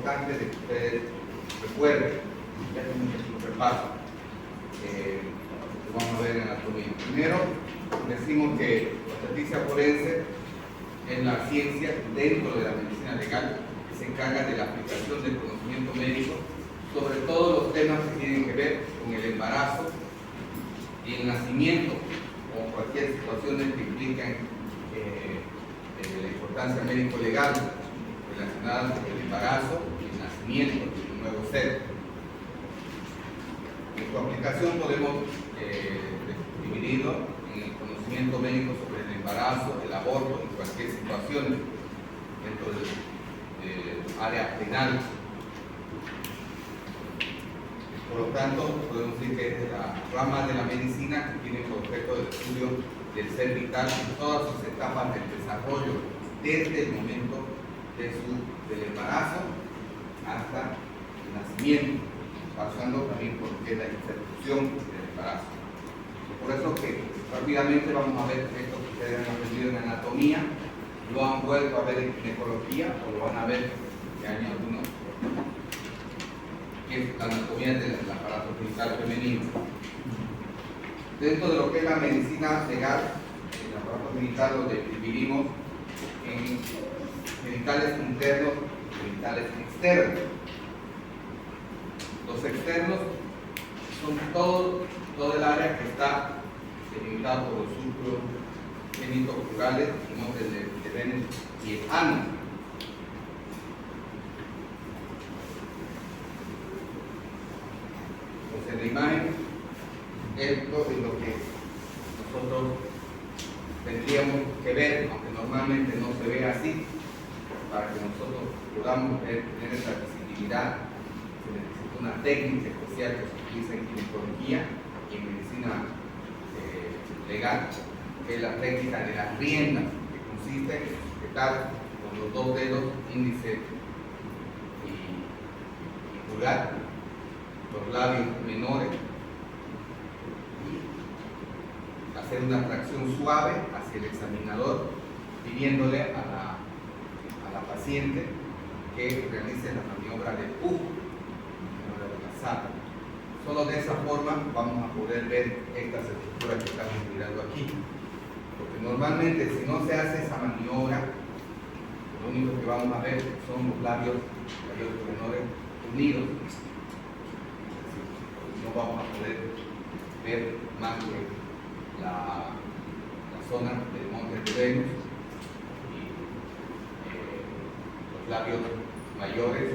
importante de que ustedes recuerden, ya tenemos un repaso. Vamos a ver en anatomía. Primero, decimos que la obstetricia forense es la ciencia dentro de la medicina legal que se encarga de la aplicación del conocimiento médico sobre todos los temas que tienen que ver con el embarazo y el nacimiento o cualquier situación que impliquen la importancia médico-legal relacionada con el embarazo y el nacimiento de un nuevo ser. En su aplicación podemos dividirlo en el conocimiento médico sobre el embarazo, el aborto y cualquier situación dentro del área penal. Por lo tanto, podemos decir que es la rama de la medicina que tiene por objeto el estudio del ser vital en todas sus etapas del desarrollo, desde el momento del embarazo hasta el nacimiento, pasando también por lo que es la interrupción del embarazo. Por eso que rápidamente vamos a ver esto que ustedes han aprendido en anatomía, lo han vuelto a ver en ginecología o lo van a ver este año algunos, que es la anatomía del aparato genital femenino. Dentro de lo que es la medicina legal, el aparato genital lo dividimos en genitales internos y genitales externos. Los externos son todo el área que está delimitado por los surcos genitocurales, de Venus y el ano. Entonces, en la imagen, esto es lo que nosotros tendríamos que ver, aunque normalmente no se ve así. Para que nosotros podamos tener esa visibilidad, se necesita una técnica especial que se utiliza en ginecología y en medicina legal, que es la técnica de las riendas, que consiste en sujetar con los dos dedos, índice y pulgar, los labios menores y hacer una tracción suave hacia el examinador, pidiéndole a la paciente que realice la maniobra de pujo, maniobra de pasada. Solo de esa forma vamos a poder ver estas estructuras que estamos mirando aquí. Porque normalmente si no se hace esa maniobra, lo único que vamos a ver son los labios menores unidos. No vamos a poder ver más que la zona del monte de Venus y los labios mayores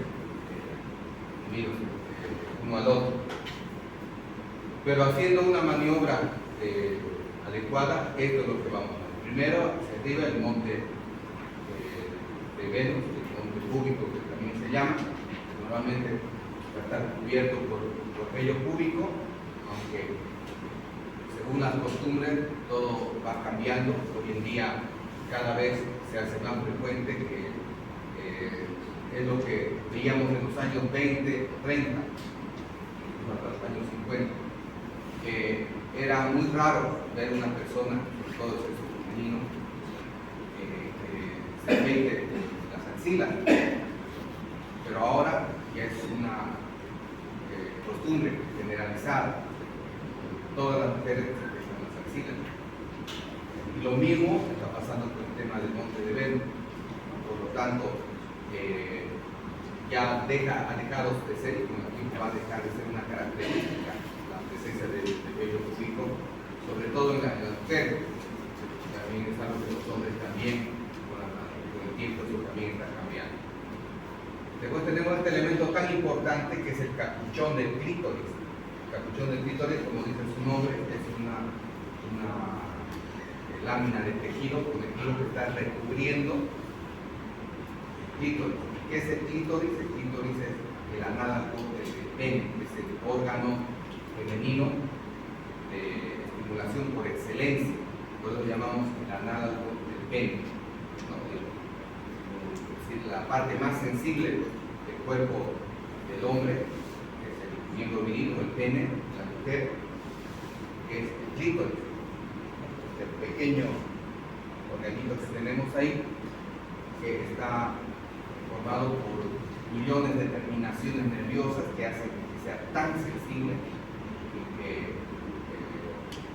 unidos uno al otro. Pero haciendo una maniobra adecuada, esto es lo que vamos a ver. Primero, hacia arriba el monte de Venus, el monte púbico, que también se llama. Normalmente va a estar cubierto por vello púbico, aunque según las costumbres todo va cambiando. Hoy en día cada vez se hace más frecuente, que es lo que veíamos en los años 20 o 30, hasta los años 50, que era muy raro ver una persona, sobre todo el sexo femenino, que se afeite las axilas, pero ahora ya es una costumbre generalizada. Todas las mujeres se afeitan las axilas. Y lo mismo está pasando con el tema del monte de Venus. Por lo tanto, ya ha dejado de ser, y con el tiempo va a dejar de ser una característica la presencia del vello púbico, sobre todo en las mujeres. También es algo que los hombres también, con el tiempo, eso también está cambiando. Después tenemos este elemento tan importante que es el capuchón del clítoris. El capuchón del clítoris, como dice su nombre, es una lámina de tejido conectivo que está recubriendo el clítoris. ¿Qué es el clítoris? El clítoris es el análogo del pene, es el órgano femenino de estimulación por excelencia. Por eso lo llamamos el análogo del pene, ¿no? Es decir, la parte más sensible del cuerpo del hombre, que es el miembro viril o el pene, la mujer, que es el clítoris, el pequeño organito que tenemos ahí, que está formado por millones de terminaciones nerviosas que hacen que sea tan sensible y que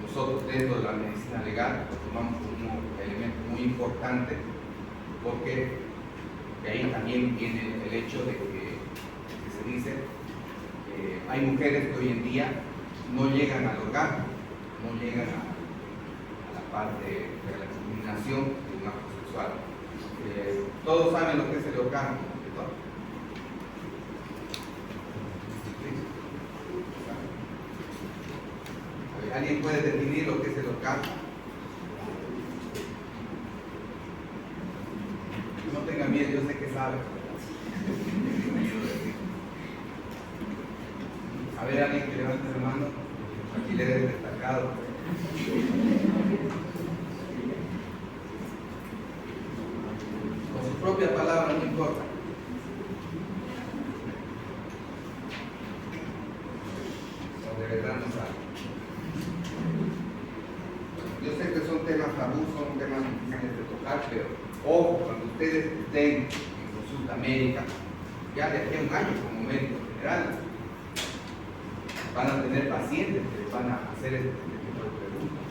nosotros dentro de la medicina legal lo tomamos como un elemento muy importante, porque de ahí también viene el hecho de que se dice que hay mujeres que hoy en día no llegan al orgasmo, no llegan a la parte de la culminación de un acto sexual. Todos saben lo que es el orgasmo, ¿no? ¿Alguien puede definir lo que es el orgasmo? No tenga miedo, yo sé que sabe. A ver, alguien que levante la mano. Aquí le des destacado. Con su propia palabra, no importa. O de verdad no sabe. Yo sé que son temas tabú, son temas difíciles de tocar, pero ojo, cuando ustedes estén en consulta médica, ya de aquí a un año como médico general, van a tener pacientes que les van a hacer este tipo de preguntas.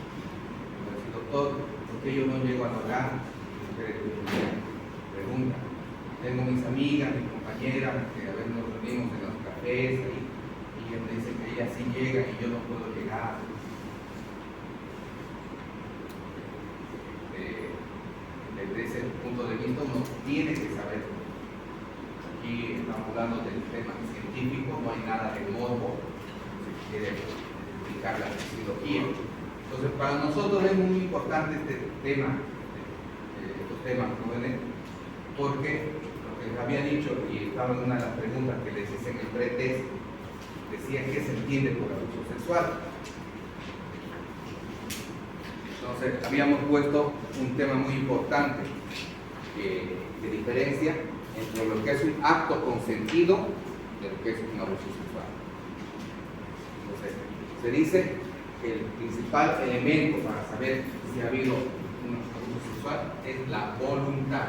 Como decir, doctor, ¿por qué yo no llego al orgasmo? Pregunta. Tengo mis amigas, mis compañeras, que a veces nos reunimos en los cafés y ellas me dicen que ellas sí llegan y yo no puedo llegar. Desde ese punto de vista uno tiene que saber. Aquí estamos hablando del tema científico, no hay nada de morbo, si se quiere explicar la sexología. Entonces, para nosotros es muy importante este tema, estos temas jóvenes, porque lo que les había dicho, y estaba en una de las preguntas que les hice en el pretest, decía qué se entiende por abuso sexual. Entonces, habíamos puesto un tema muy importante que diferencia entre lo que es un acto consentido de lo que es un abuso sexual. Entonces, se dice que el principal elemento para saber si ha habido un abuso sexual es la voluntad.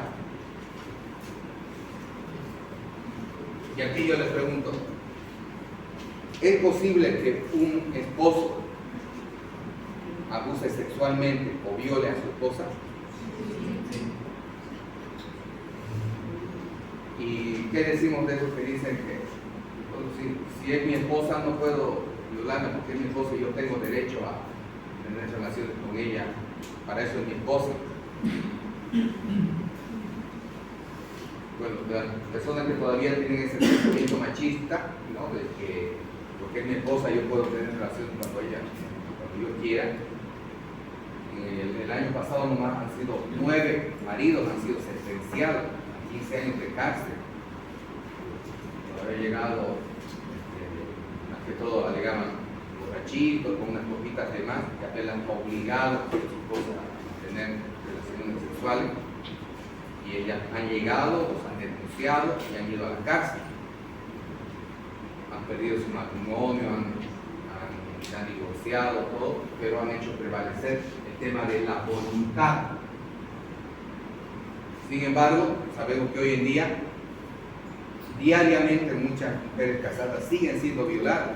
Y aquí yo les pregunto, ¿es posible que un esposo abuse sexualmente o viole a su esposa? Sí. ¿Y qué decimos de esos que dicen que bueno, si es mi esposa no puedo violarla porque es mi esposa y yo tengo derecho a tener relaciones con ella, para eso es mi esposa? Bueno, las personas que todavía tienen ese pensamiento machista, ¿no? De que porque es mi esposa yo puedo tener relaciones cuando yo quiera. El año pasado nomás han sido 9 maridos han sido sentenciados a 15 años de cárcel por haber llegado, más que todo alegaban borrachitos, con unas copitas de más, que apelan obligado a su esposa a tener relaciones sexuales, y ellas han llegado, los han denunciado y han ido a la cárcel. Han perdido su matrimonio, se han divorciado, todo, pero han hecho prevalecer el tema de la voluntad. Sin embargo, sabemos que hoy en día, diariamente muchas mujeres casadas siguen siendo violadas,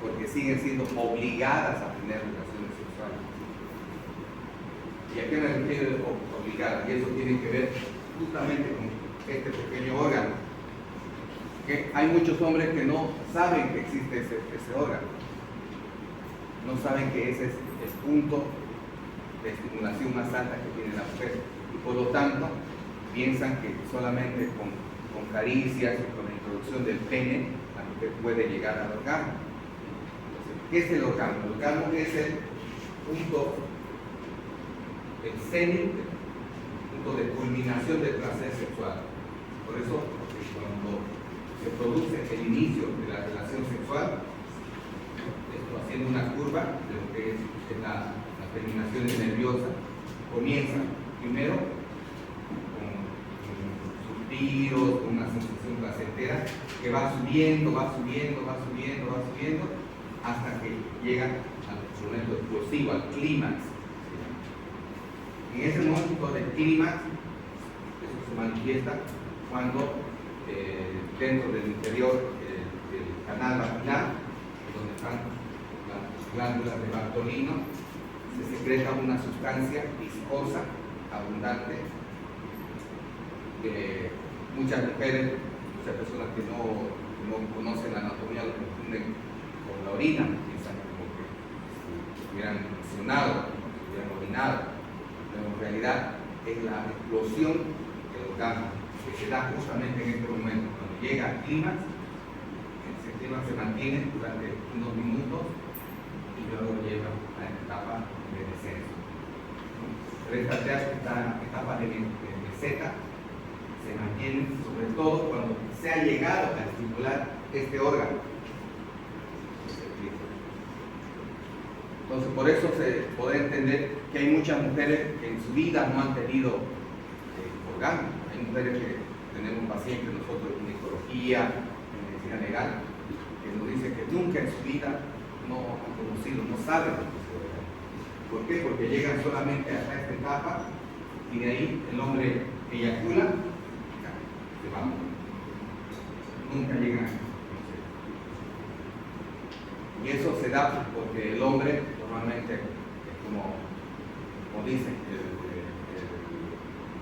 porque siguen siendo obligadas a tener relaciones sexuales. ¿Y a qué me refiero obligadas? Y eso tiene que ver justamente con este pequeño órgano. Que hay muchos hombres que no saben que existe ese órgano. No saben que ese es el punto de estimulación más alta que tiene la mujer. Y por lo tanto, piensan que solamente con caricias y con la introducción del pene, la mujer puede llegar al orgasmo. Entonces, ¿qué es el orgasmo? El orgasmo es el punto, el cenit, el punto de culminación del placer sexual. Por eso, cuando se produce el inicio de la relación sexual, esto haciendo una curva de lo que es las terminaciones nerviosas, comienza primero con suspiros, con una sensación placentera que va subiendo, hasta que llega al momento explosivo, al clímax. En ese momento del clímax, eso se manifiesta cuando dentro del interior del canal vaginal, donde están las glándulas de Bartolino, se secreta una sustancia viscosa, abundante, que muchas mujeres, muchas personas que no conocen la anatomía lo confunden con la orina, piensan como que si hubieran funcionado, si hubieran orinado, pero en realidad es la explosión del orgasmo que se da justamente en este momento. Cuando llega al clímax, ese clímax se mantiene durante unos minutos y luego lleva a la etapa de descenso. Pero esta etapa de meseta se mantiene sobre todo cuando se ha llegado a estimular este órgano. Entonces, por eso se puede entender que hay muchas mujeres que en su vida no han tenido orgasmo. Hay mujeres que tenemos pacientes nosotros en ginecología, en medicina legal, que nos dicen que nunca en su vida no han conocido, no saben lo que es el orgasmo. ¿Por qué? Porque llegan solamente hasta esta etapa y de ahí el hombre eyacula, se va. Nunca llegan a conocer. Y eso se da porque el hombre normalmente es como dicen,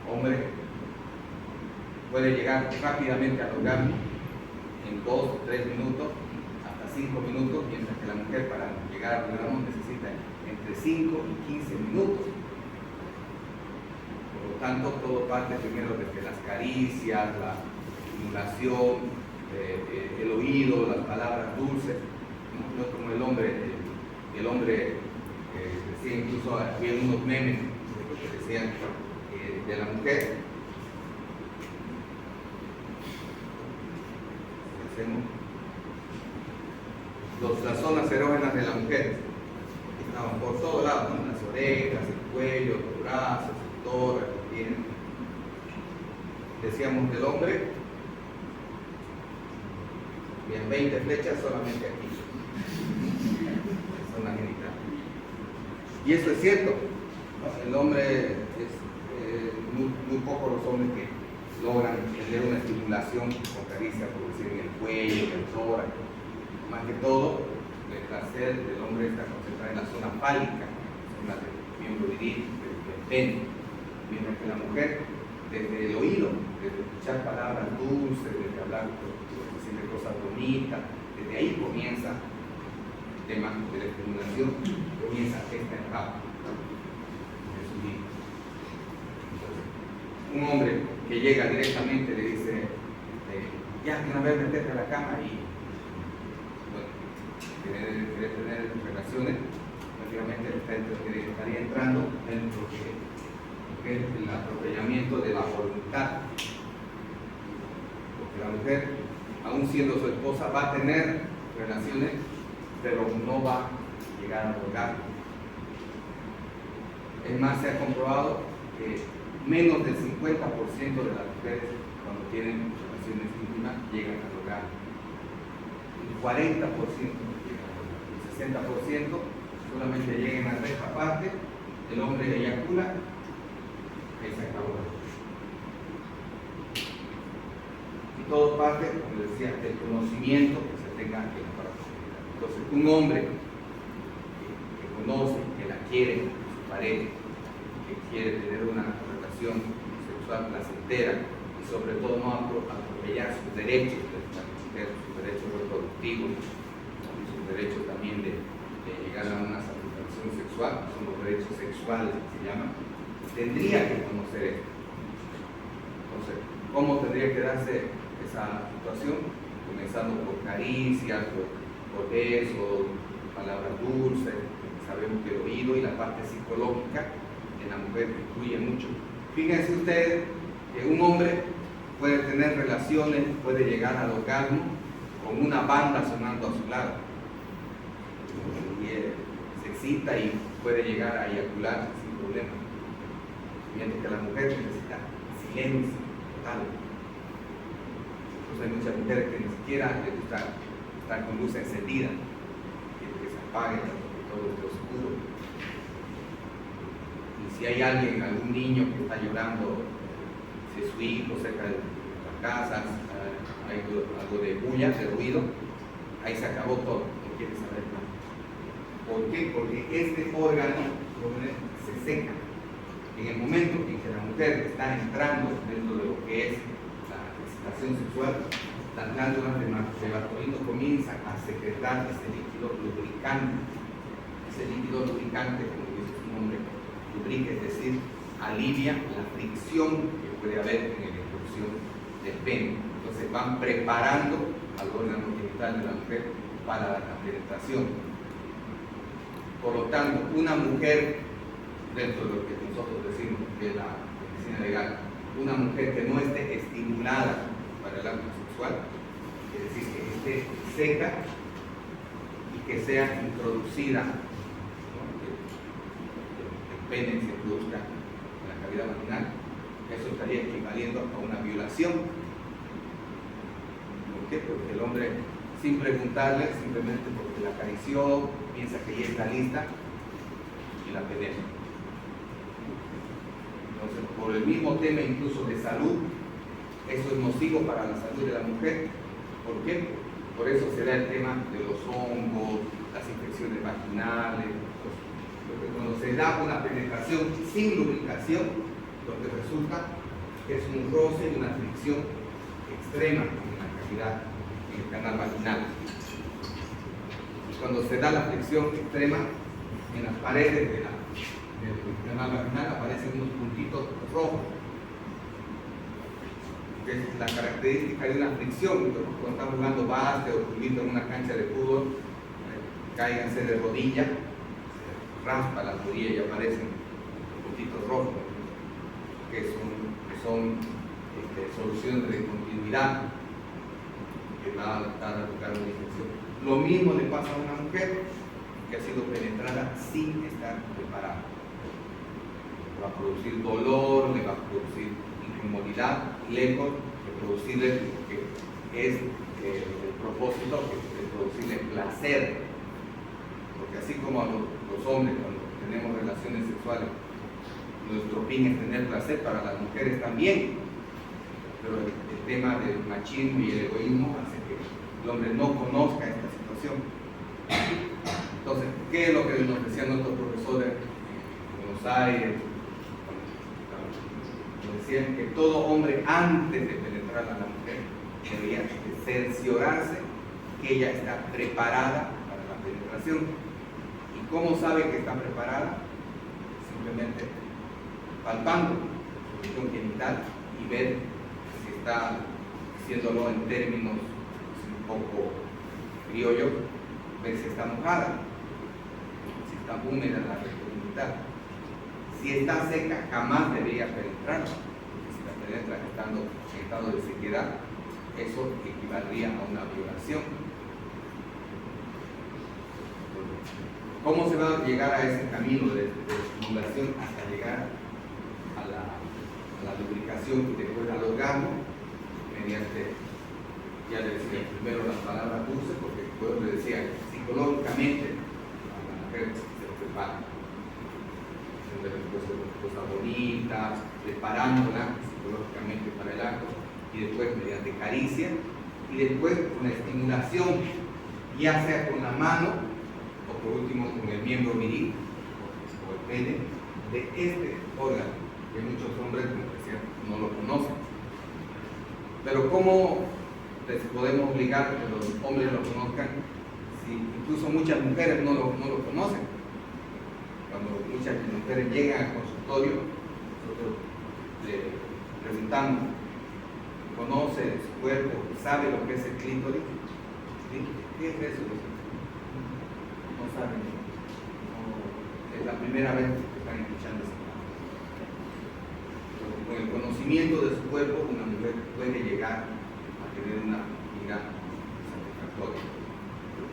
el hombre puede llegar rápidamente al orgasmo en 2 o 3 minutos, hasta 5 minutos, mientras que la mujer para llegar al orgasmo necesita entre 5 y 15 minutos. Por lo tanto, todo parte primero desde las caricias, la estimulación, el oído, las palabras dulces, no es como el hombre decía, incluso había unos memes que decían de la mujer. Las zonas erógenas de la mujer estaban por todos lados, ¿no? Las orejas, el cuello, los brazos, el tórax, el vientre. Decíamos del hombre, bien, 20 flechas solamente aquí, son las genitales. Y eso es cierto, ¿no? El hombre es muy pocos los hombres que logran tener una estimulación con caricia, por decir, en el cuello, en el tórax. Más que todo, el placer del hombre está concentrado en la zona fálica, en la del miembro viril, del pene, mientras que la mujer, desde el oído, desde escuchar palabras dulces, desde hablar, decirle cosas bonitas, desde ahí comienza el tema de la estimulación, comienza esta etapa de su vida. Entonces, un hombre que llega directamente le dice, ya que una vez meterte a la cama y querer tener relaciones, prácticamente estaría entrando en lo que es el atropellamiento de la voluntad. Porque la mujer, aún siendo su esposa, va a tener relaciones, pero no va a llegar al orgasmo. Es más, se ha comprobado que menos del 50% de las mujeres, cuando tienen relaciones íntimas, llegan al orgasmo. El 40% llegan al orgasmo. El 60% solamente llegan a esta parte, el hombre eyacula, ahí se acabó. Y todo parte, como decía, del conocimiento que se tenga en la parasexualidad. Entonces, un hombre que conoce, que la quiere, su pareja, que quiere tener una relación sexual placentera y sobre todo no atropellar sus derechos de la mujer, sus derechos reproductivos, y sus derechos también de llegar a una satisfacción sexual, son los derechos sexuales que se llaman, tendría que conocer esto. Entonces, ¿cómo tendría que darse esa situación? Comenzando por caricias, por besos, palabras dulces. Sabemos que el oído y la parte psicológica en la mujer influye mucho. Fíjense ustedes que un hombre puede tener relaciones, puede llegar al orgasmo con una banda sonando a su lado. Y se excita y puede llegar a eyacular sin problema. Mientras que la mujer necesita silencio total. Entonces hay muchas mujeres que ni siquiera les gusta estar con luz encendida, que se apague, que todo esté oscuro. Y si hay alguien, algún niño que está llorando, si es su hijo cerca de las casas, hay algo de bulla, de ruido, ahí se acabó todo, no quiere saber nada. ¿Por qué? Porque este órgano se seca. En el momento en que la mujer está entrando dentro de lo que es la excitación sexual, las glándulas de Bartolino comienzan a secretar ese líquido lubricante. Ese líquido lubricante, como dice su nombre, lubrica, es decir, alivia la fricción que puede haber en la ejecución del pene. Entonces van preparando al órgano genital de la mujer para la penetración. Por lo tanto, una mujer, dentro de lo que nosotros decimos que es la medicina legal, una mujer que no esté estimulada para el acto sexual, es decir, que esté seca y que sea introducida, ¿no? El pene se introduzca en la cavidad vaginal, eso estaría equivaliendo a una violación. ¿Por qué? Porque el hombre, sin preguntarle, simplemente porque la acarició, piensa que ya está lista y la penetra. Entonces, por el mismo tema incluso de salud, eso es nocivo para la salud de la mujer. ¿Por qué? Por eso se da el tema de los hongos, las infecciones vaginales. Porque cuando se da una penetración sin lubricación, lo que resulta es un roce y una fricción extrema en la cavidad, en el canal vaginal. Y cuando se da la fricción extrema en las paredes del canal vaginal, aparecen unos puntitos rojos, que es la característica de una fricción. Cuando estamos jugando básquet o jugando en una cancha de fútbol, cáiganse de rodilla, se raspa la rodilla y aparecen puntitos rojos, que son soluciones de continuidad que va a tocar una infección. Lo mismo le pasa a una mujer que ha sido penetrada sin estar preparada. Va a producir dolor, le va a producir incomodidad, lejos de producirle lo que es el propósito, que es producirle placer. Porque así como a los hombres, cuando tenemos relaciones sexuales, nuestro fin es tener placer, para las mujeres también. Pero el tema del machismo y el egoísmo hace que el hombre no conozca esta situación. Entonces, ¿qué es lo que nos decían nuestros profesores en Buenos Aires? Nos decían que todo hombre, antes de penetrar a la mujer, debería cerciorarse que ella está preparada para la penetración. ¿Y cómo sabe que está preparada? Simplemente palpando su región genital y ver si está haciéndolo en términos un poco criollos, ver si está mojada, si está húmeda la región genital. Si está seca, jamás debería penetrar. Si la penetra estando en estado de sequedad, eso equivaldría a una violación. ¿Cómo se va a llegar a ese camino de estimulación hasta llegar a la lubricación y después al orgasmo? Mediante, ya le decía primero las palabras dulces, porque después le decía psicológicamente a la mujer se lo prepara. Después cosas bonitas, preparándola psicológicamente para el acto, y después mediante caricia, y después con la estimulación, ya sea con la mano o por último con el miembro viril o el pene de este órgano, que muchos hombres, como decía, no lo conocen. Pero ¿cómo les podemos obligar a que los hombres lo conozcan si incluso muchas mujeres no lo conocen? Cuando muchas mujeres llegan al consultorio, nosotros le preguntamos, ¿conoce su cuerpo? ¿Sabe lo que es el clítoris? ¿Qué es eso? No saben. No, es la primera vez que están escuchando esa palabra. Con el conocimiento de su cuerpo, una mujer puede llegar a tener una vida satisfactoria.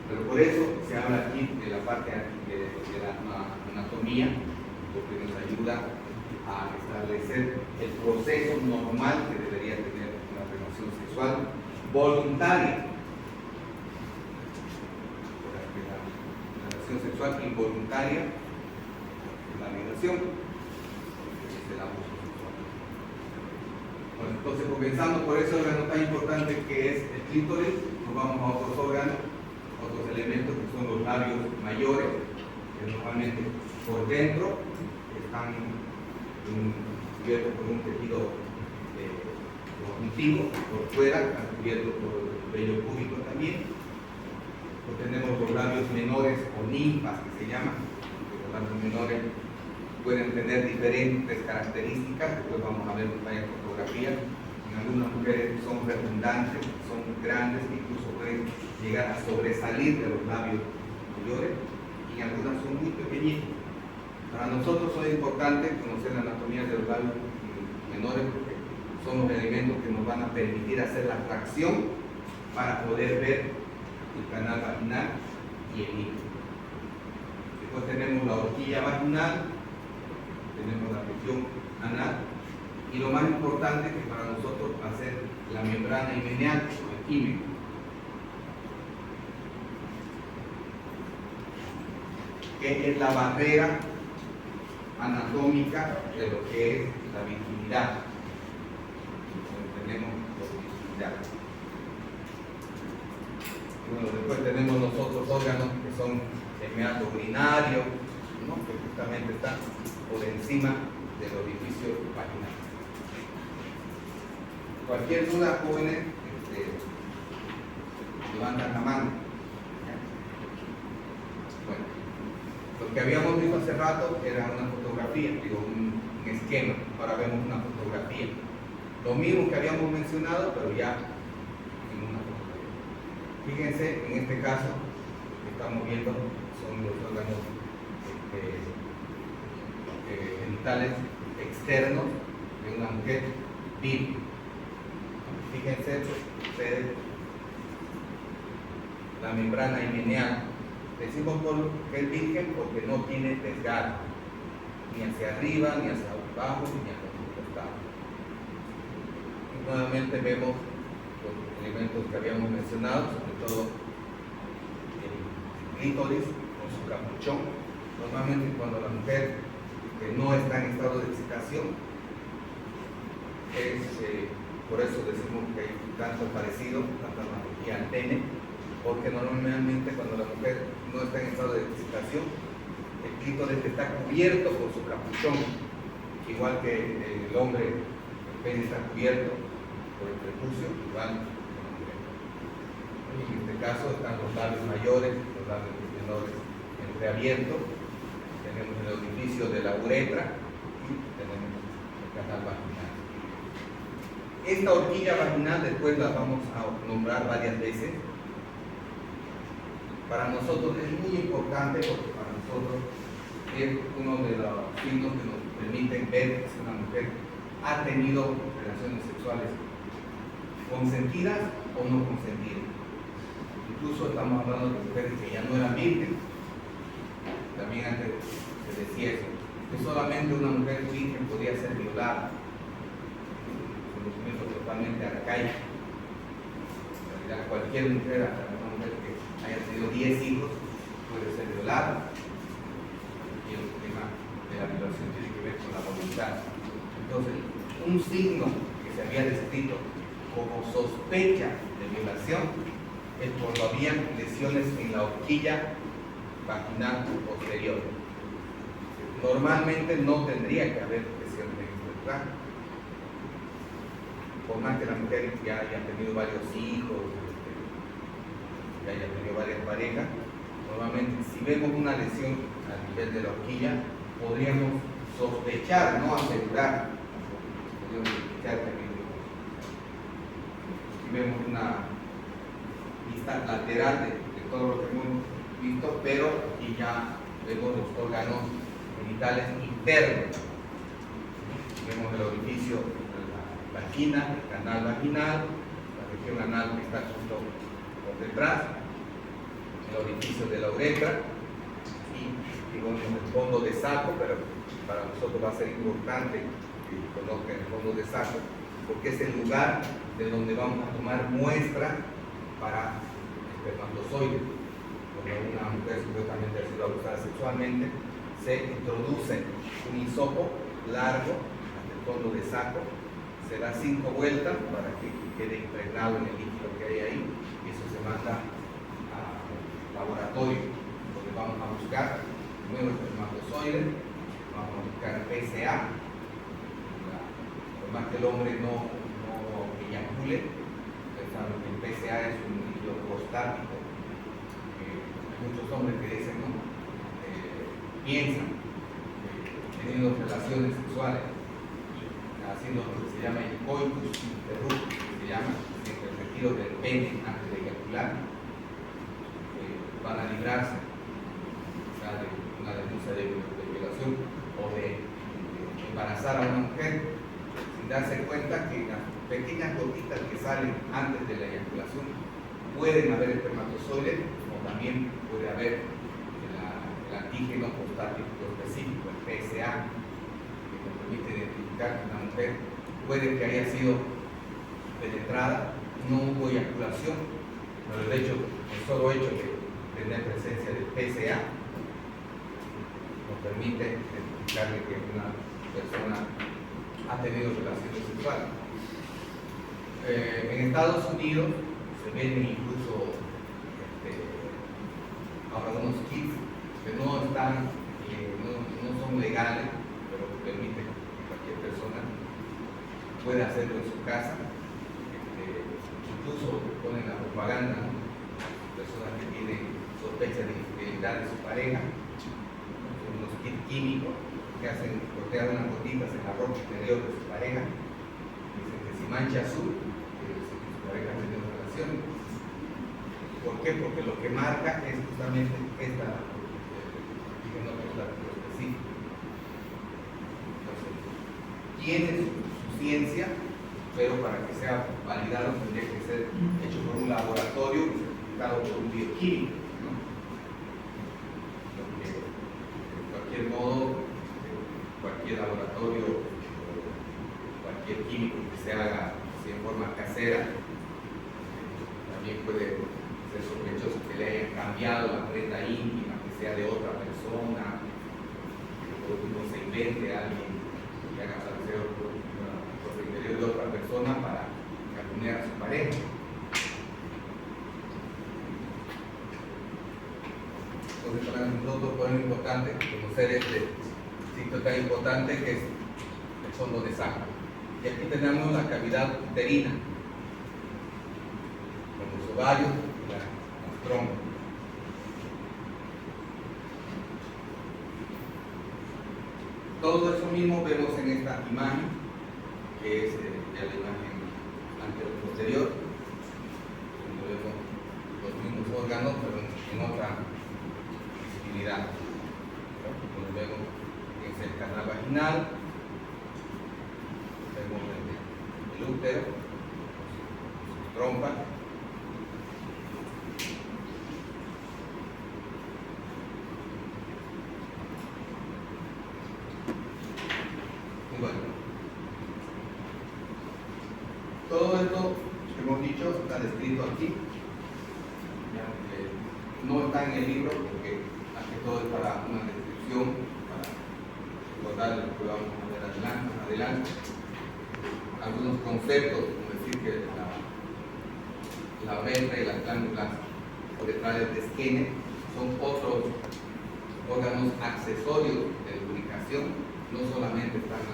Pero por eso se habla aquí de la parte de la anatomía, porque nos ayuda a establecer el proceso normal que debería tener una relación sexual voluntaria. Porque la relación sexual involuntaria es la violación, es el abuso sexual. Bueno, entonces, comenzando por ese órgano tan importante que es el clítoris, nos vamos a otros órganos, otros elementos que son los labios mayores, que normalmente por dentro están cubiertos por un tejido conjuntivo, por fuera están cubiertos por el vello púbico también. Tenemos los labios menores o ninfas que se llaman. Los labios menores pueden tener diferentes características, después vamos a ver varias fotografías. En algunas mujeres son redundantes, son grandes, incluso pueden llegar a sobresalir de los labios mayores, y en algunas son muy pequeñitos. Para nosotros es importante conocer la anatomía de los labios menores porque son los elementos que nos van a permitir hacer la tracción para poder ver el canal vaginal y el hilo. Después tenemos la horquilla vaginal, tenemos la región anal, y lo más importante que para nosotros va a ser la membrana himeneal o el himen, que es la barrera anatómica de lo que es la virginidad. Tenemos la virginidad. Bueno, después tenemos los otros órganos que son el meato urinario, ¿no? Que justamente está por encima del orificio vaginal. Cualquier duda, jóvenes, levantan la mano. Bueno, lo que habíamos visto hace rato era una fotografía, digo, un esquema. Ahora vemos una fotografía. Lo mismo que habíamos mencionado, pero ya en una fotografía. Fíjense, en este caso, lo que estamos viendo son los órganos genitales externos de una mujer virgen. Fíjense ustedes la membrana himeneal. Decimos que es virgen porque no tiene desgarro, ni hacia arriba, ni hacia abajo, ni hacia los costados. Y nuevamente vemos los elementos que habíamos mencionado, sobre todo el clítoris con su capuchón. Normalmente cuando la mujer no está en estado de excitación, por eso decimos que hay tanto parecido, tanta analogía al pene, porque normalmente cuando la mujer no está en estado de excitación, el clítoris está cubierto por su capuchón, igual que el hombre, el pene está cubierto por el prepucio, igual que la mujer. En este caso están los labios mayores, los labios menores entreabiertos, tenemos el orificio de la uretra y tenemos el canal vaginal. Esta horquilla vaginal después la vamos a nombrar varias veces. Para nosotros es muy importante porque para nosotros es uno de los signos que nos permiten ver si una mujer ha tenido relaciones sexuales consentidas o no consentidas. Incluso estamos hablando de mujeres que ya no eran virgen. También antes se decía eso, que solamente una mujer virgen podía ser violada. Conocimiento totalmente arcaico. En realidad, cualquier mujer, hasta una mujer que haya tenido 10 hijos, puede ser violada. Y el tema de la violación tiene que ver con la voluntad. Entonces, un signo que se había descrito como sospecha de violación es cuando había lesiones en la horquilla vaginal posterior. Normalmente no tendría que haber lesiones en este lugar. Por más que la mujer ya haya tenido varios hijos, que haya tenido varias parejas, normalmente si vemos una lesión a nivel de la horquilla, podríamos sospechar, no asegurar, podríamos sospechar que si vemos una vista lateral de todo lo que hemos visto, pero aquí ya vemos los órganos genitales internos. Vemos el orificio de la vagina, el canal vaginal, la región anal que está justo por detrás, el orificio de la uretra y digamos el fondo de saco, pero para nosotros va a ser importante que conozcan el fondo de saco porque es el lugar de donde vamos a tomar muestra para espermatozoides. Cuando una mujer supuestamente ha sido abusada sexualmente, se introduce un hisopo largo hasta el fondo de saco, se da 5 vueltas para que quede impregnado en el líquido que hay ahí, y eso se manda al laboratorio, donde vamos a buscar primero el espermatozoide, vamos a buscar PSA, por más que el hombre no eyacule, ustedes saben que el PSA es un líquido prostático. Hay muchos hombres que dicen, ¿no? Piensan teniendo relaciones sexuales, haciendo lo que se llama el coitus interruptus, que se llama el retiro del pene antes de eyacular, van a librarse, o sea, de una denuncia de violación o de embarazar a una mujer, sin darse cuenta que las pequeñas gotitas que salen antes de la eyaculación pueden haber espermatozoides, o también puede haber el antígeno prostático específico, el PSA, que nos permite identificar que una mujer puede que haya sido penetrada, no hubo eyaculación, pero el solo hecho de tener presencia del PSA nos permite identificarle que una persona ha tenido relaciones sexuales. En Estados Unidos se venden incluso ahora unos kits que no están, no son legales, pero permiten que cualquier persona pueda hacerlo en su casa. Incluso ponen la propaganda, ¿no? Personas que tienen sospecha de infidelidad de su pareja, son unos kits químicos que hacen gotear unas gotitas en la ropa interior de su pareja. Dicen que si mancha azul, su pareja ha tenido relaciones. ¿Por qué? Porque lo que marca es justamente esta antígeno prostático específico. Entonces, tiene su ciencia, pero para que sea validado tendría que ser hecho por un laboratorio y certificado por un bioquímico, ¿no? Porque, de cualquier modo, cualquier laboratorio, cualquier químico que se haga así en forma casera, también puede ser sospechoso que le hayan cambiado la prenda íntima, que sea de otra persona, que por último se invente a alguien que haga aparecer por el interior de otra persona para calumniar a su pareja. Entonces, para nosotros fue muy importante conocer este sitio tan importante que es el fondo de Saco. Y aquí tenemos la cavidad uterina, con los ovarios y las trompas. Todo eso mismo vemos en esta imagen, que es ya la imagen anterior-posterior, donde vemos los mismos órganos, pero en otra visibilidad. Donde vemos que es el canal vaginal, vemos el útero, sus trompas. Bueno, todo esto que hemos dicho está descrito aquí. No está en el libro porque más que todo es para una descripción, para recordar lo que vamos a ver adelante. Algunos conceptos, como decir que la uretra y las glándulas uretrales de Skene son otros órganos accesorios de lubricación. No solamente están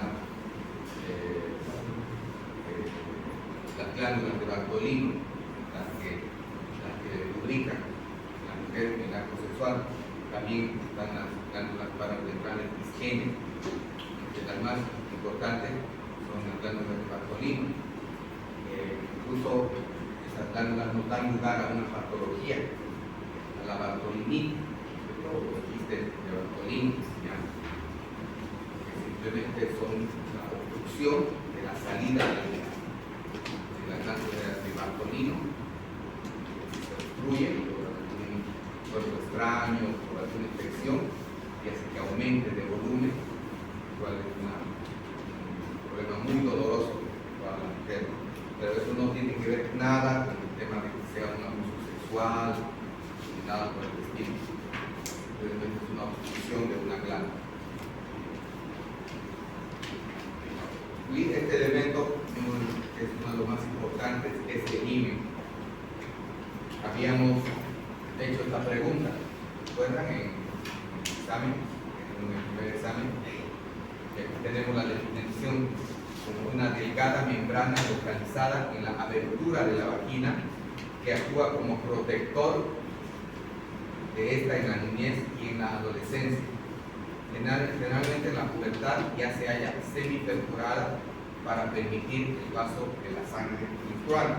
las glándulas de Bartolino, las que lubrican la mujer en el acto sexual, también están las glándulas parauretrales de Skene, que las más importantes son las glándulas de Bartolino. Incluso esas glándulas nos dan lugar a una patología, a la bartolinitis, que todos los quistes de Bartolino se llaman. Simplemente son la obstrucción de la salida de la glándula de Bartolino, que se obstruye por algún cuerpo extraño, por alguna infección, y hace que aumente de volumen, lo cual es un problema muy doloroso para la mujer. Pero eso no tiene que ver nada con el tema de que sea un abuso sexual, ni nada por el estilo. Simplemente es una obstrucción de una glándula. Y este elemento hemos importantes es el himen. Habíamos hecho esta pregunta, ¿recuerdan? En el examen, en el primer examen, tenemos la definición como una delgada membrana localizada en la abertura de la vagina que actúa como protector de esta en la niñez y en la adolescencia. Generalmente en la pubertad ya se halla semiperforada para permitir el paso de la sangre menstrual.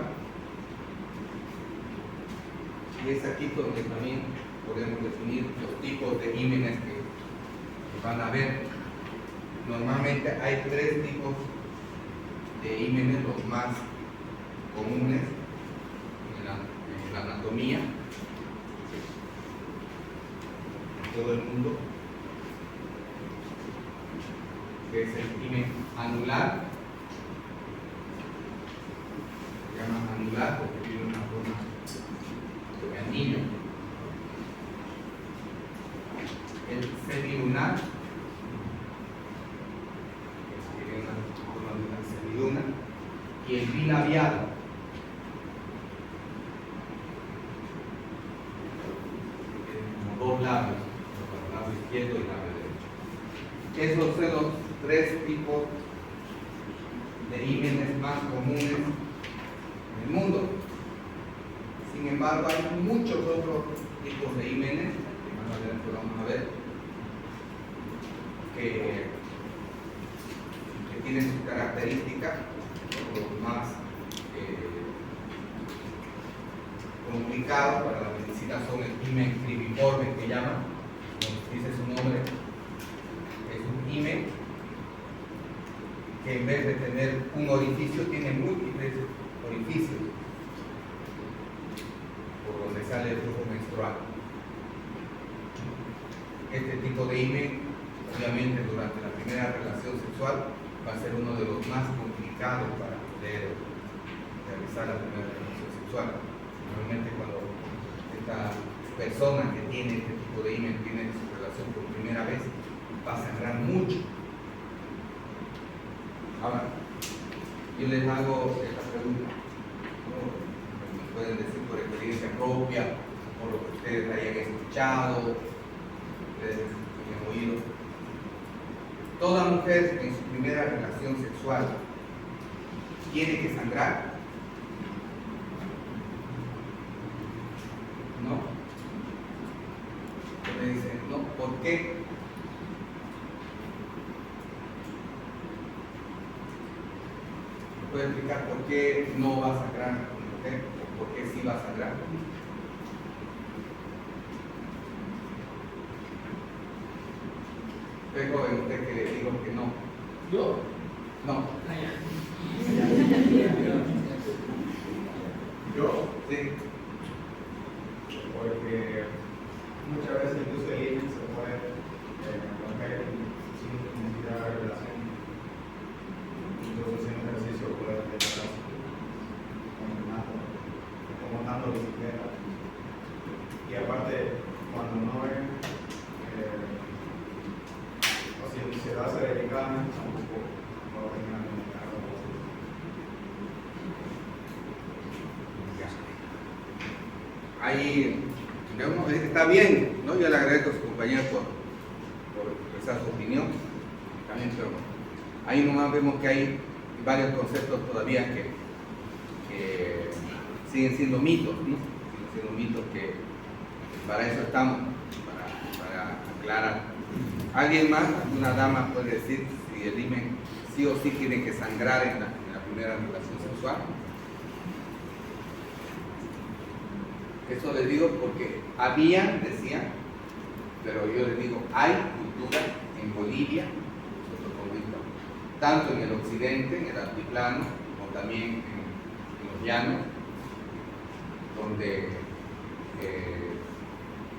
Y es aquí donde también podemos definir los tipos de hímenes que van a ver. Normalmente hay 3 tipos de hímenes, los más comunes en la anatomía en todo el mundo, que es el himen anular. Se llama anular porque tiene una forma de anillo. El semilunar, que tiene una forma de una semiluna, y el bilabiado, que tiene como 2 labios, el lado izquierdo y el lado derecho. Esos son los 3 tipos de hímenes más comunes en el mundo. Sin embargo, hay muchos otros tipos de hímenes, que más adelante vamos a ver, que tienen sus características. Los más complicados para la medicina son el himen cribiforme, que llaman, como dice su nombre, es un himen que en vez de tener un orificio tiene múltiples orificios por donde sale el flujo menstrual. Este tipo de himen, obviamente durante la primera relación sexual, va a ser uno de los más complicados para poder realizar la primera relación sexual. Normalmente cuando esta persona que tiene este tipo de himen tiene su relación por primera vez, va a sangrar mucho. Ahora, yo les hago esta pregunta, ¿no? Me pueden decir por experiencia propia, o lo que ustedes hayan escuchado, ustedes hayan oído. Toda mujer en su primera relación sexual tiene que sangrar, ¿no? Me dicen, no, ¿por qué? ¿Me puede explicar por qué no va a sangrar una mujer o por qué sí va a sangrar? Usted joven, usted que le digo que no. ¿Yo? No. ¿Yo? Sí. Porque muchas veces incluso el himen se puede romper sin necesidad de relación. Incluso sin un ejercicio puede empezar como andando bicicleta. Y aparte, cuando no ven, o si se lo hace delicadamente, tampoco va a venir a comunicar. Ahí, digamos, está bien, ¿no? Yo le agradezco a su compañero por expresar su opinión, también, pero ahí nomás vemos que hay varios conceptos todavía que siguen siendo mitos, ¿no? Siguen siendo mitos que para eso estamos, para aclarar. ¿Alguien más, una dama, puede decir si el himen sí o sí tiene que sangrar en la primera relación sexual? Eso les digo porque decían, pero yo les digo, hay cultura en Bolivia, tanto en el occidente, en el altiplano, como también en los llanos, donde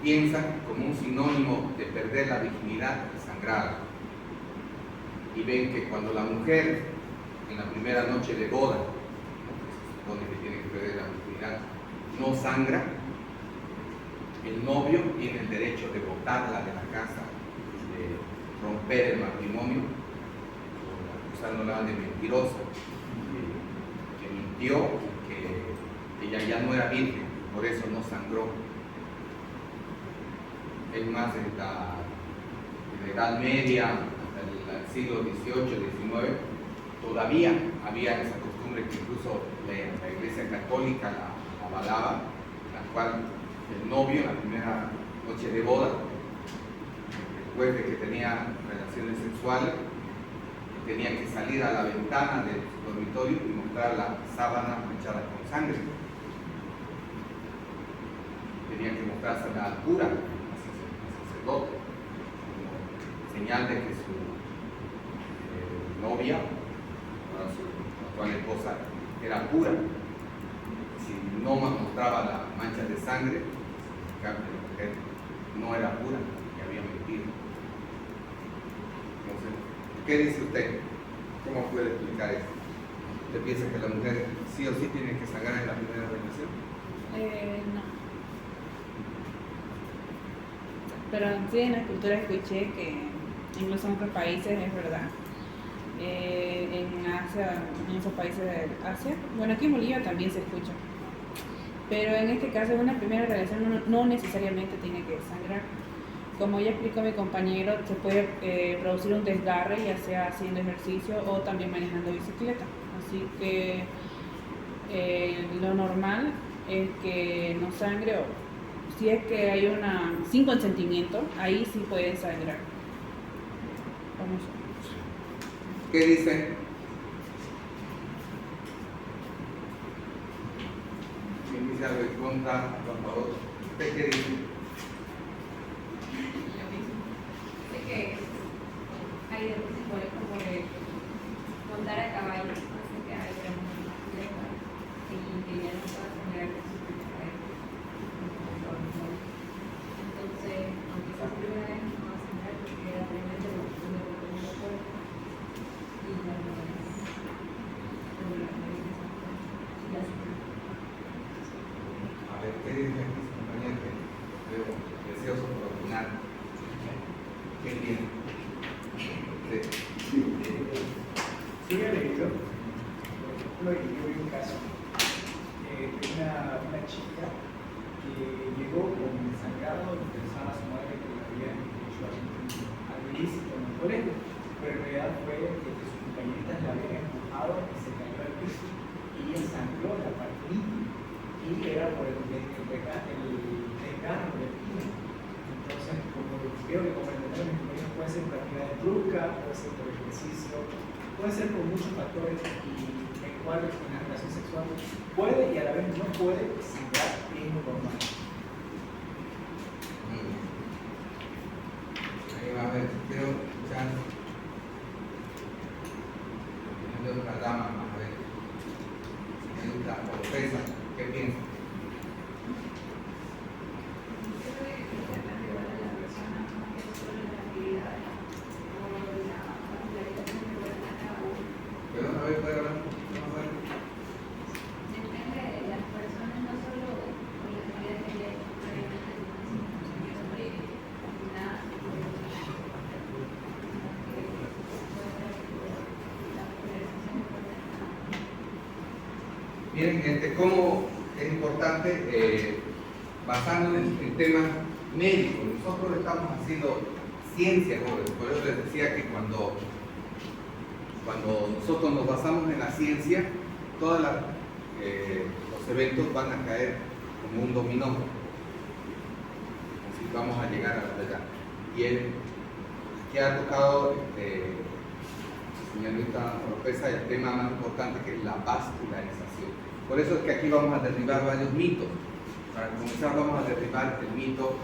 piensan como un sinónimo de perder la virginidad sangrada. Y ven que cuando la mujer, en la primera noche de boda, se supone que tiene que perder la virginidad, no sangra, el novio tiene el derecho de botarla de la casa, de romper el matrimonio, acusándola de mentirosa, que mintió, ella ya no era virgen, por eso no sangró. Es más, en la Edad Media, hasta el siglo XVIII, XIX, todavía había esa costumbre que incluso la Iglesia Católica la avalaba, la cual el novio en la primera noche de boda, después de que tenía relaciones sexuales, tenía que salir a la ventana del dormitorio y mostrar la sábana manchada con sangre. Tenía que mostrársela al cura, al sacerdote, como señal de que su novia, su actual esposa, era pura. Si no mostraba la mancha de sangre, significaba que la mujer no era pura, que había mentido. Entonces, ¿qué dice usted? ¿Cómo puede explicar esto? ¿Usted piensa que la mujer sí o sí tiene que sangrar en la primera relación? No. Pero sí, en la cultura escuché que incluso en otros países es verdad. En Asia, en esos países de Asia, bueno, aquí en Bolivia también se escucha. Pero en este caso, una primera relación no necesariamente tiene que sangrar. Como ya explicó mi compañero, se puede producir un desgarre, ya sea haciendo ejercicio o también manejando bicicleta. Así que lo normal es que no sangre, o si es que hay sin consentimiento, ahí sí puede sangrar. Vamos. ¿Qué dice? ¿Quién dice algo en contra? Por favor. ¿Usted qué dice? Sé que hay deportes como de montar a caballo, así que hay y que ya no puede sangrar con su caballo. Entonces, aunque sea primera vez, no va a sangrar porque realmente lo tiene con el cuerpo y ya no es como la A ver, ¿qué dice aquí su compañero? Veo deseoso por opinar. ¿Qué tiene? Sí, he leído, por ejemplo, yo vi un caso de una chica que llegó con sangrado y pensaba a su madre que le habían hecho algo ilícito en el colegio, pero en realidad fue que sus compañeritas la habían empujado y se cayó al piso y ella sangró la parte íntima y era por el desgano del pino. Entonces, como creo que como el compañeros puede ser por actividad de truca, puede ser por ejercicio, puede ser por muchos factores y en cuales en la relación sexual puede y a la vez no puede sangrar es lo normal. Ahí va a ver, quiero escuchar la opinión de otra dama, a ver. Señorita Oropesa, ¿qué piensa? Pero a ver, puede hablar un poquito más fuerte. Depende de las personas, no solo con la calidad que ya previamente sino sobre la Miren, cómo es importante, basándonos en temas médicos. Nosotros estamos haciendo ciencia, jóvenes. Por eso les decía que cuando nosotros nos basamos en la ciencia, todos los eventos van a caer como un dominó. Así vamos a llegar a la verdad. Y él, que ha tocado, señorita Oropesa, el tema más importante, que es la vascularización. Por eso es que aquí vamos a derribar varios mitos. Para comenzar vamos a derribar el mito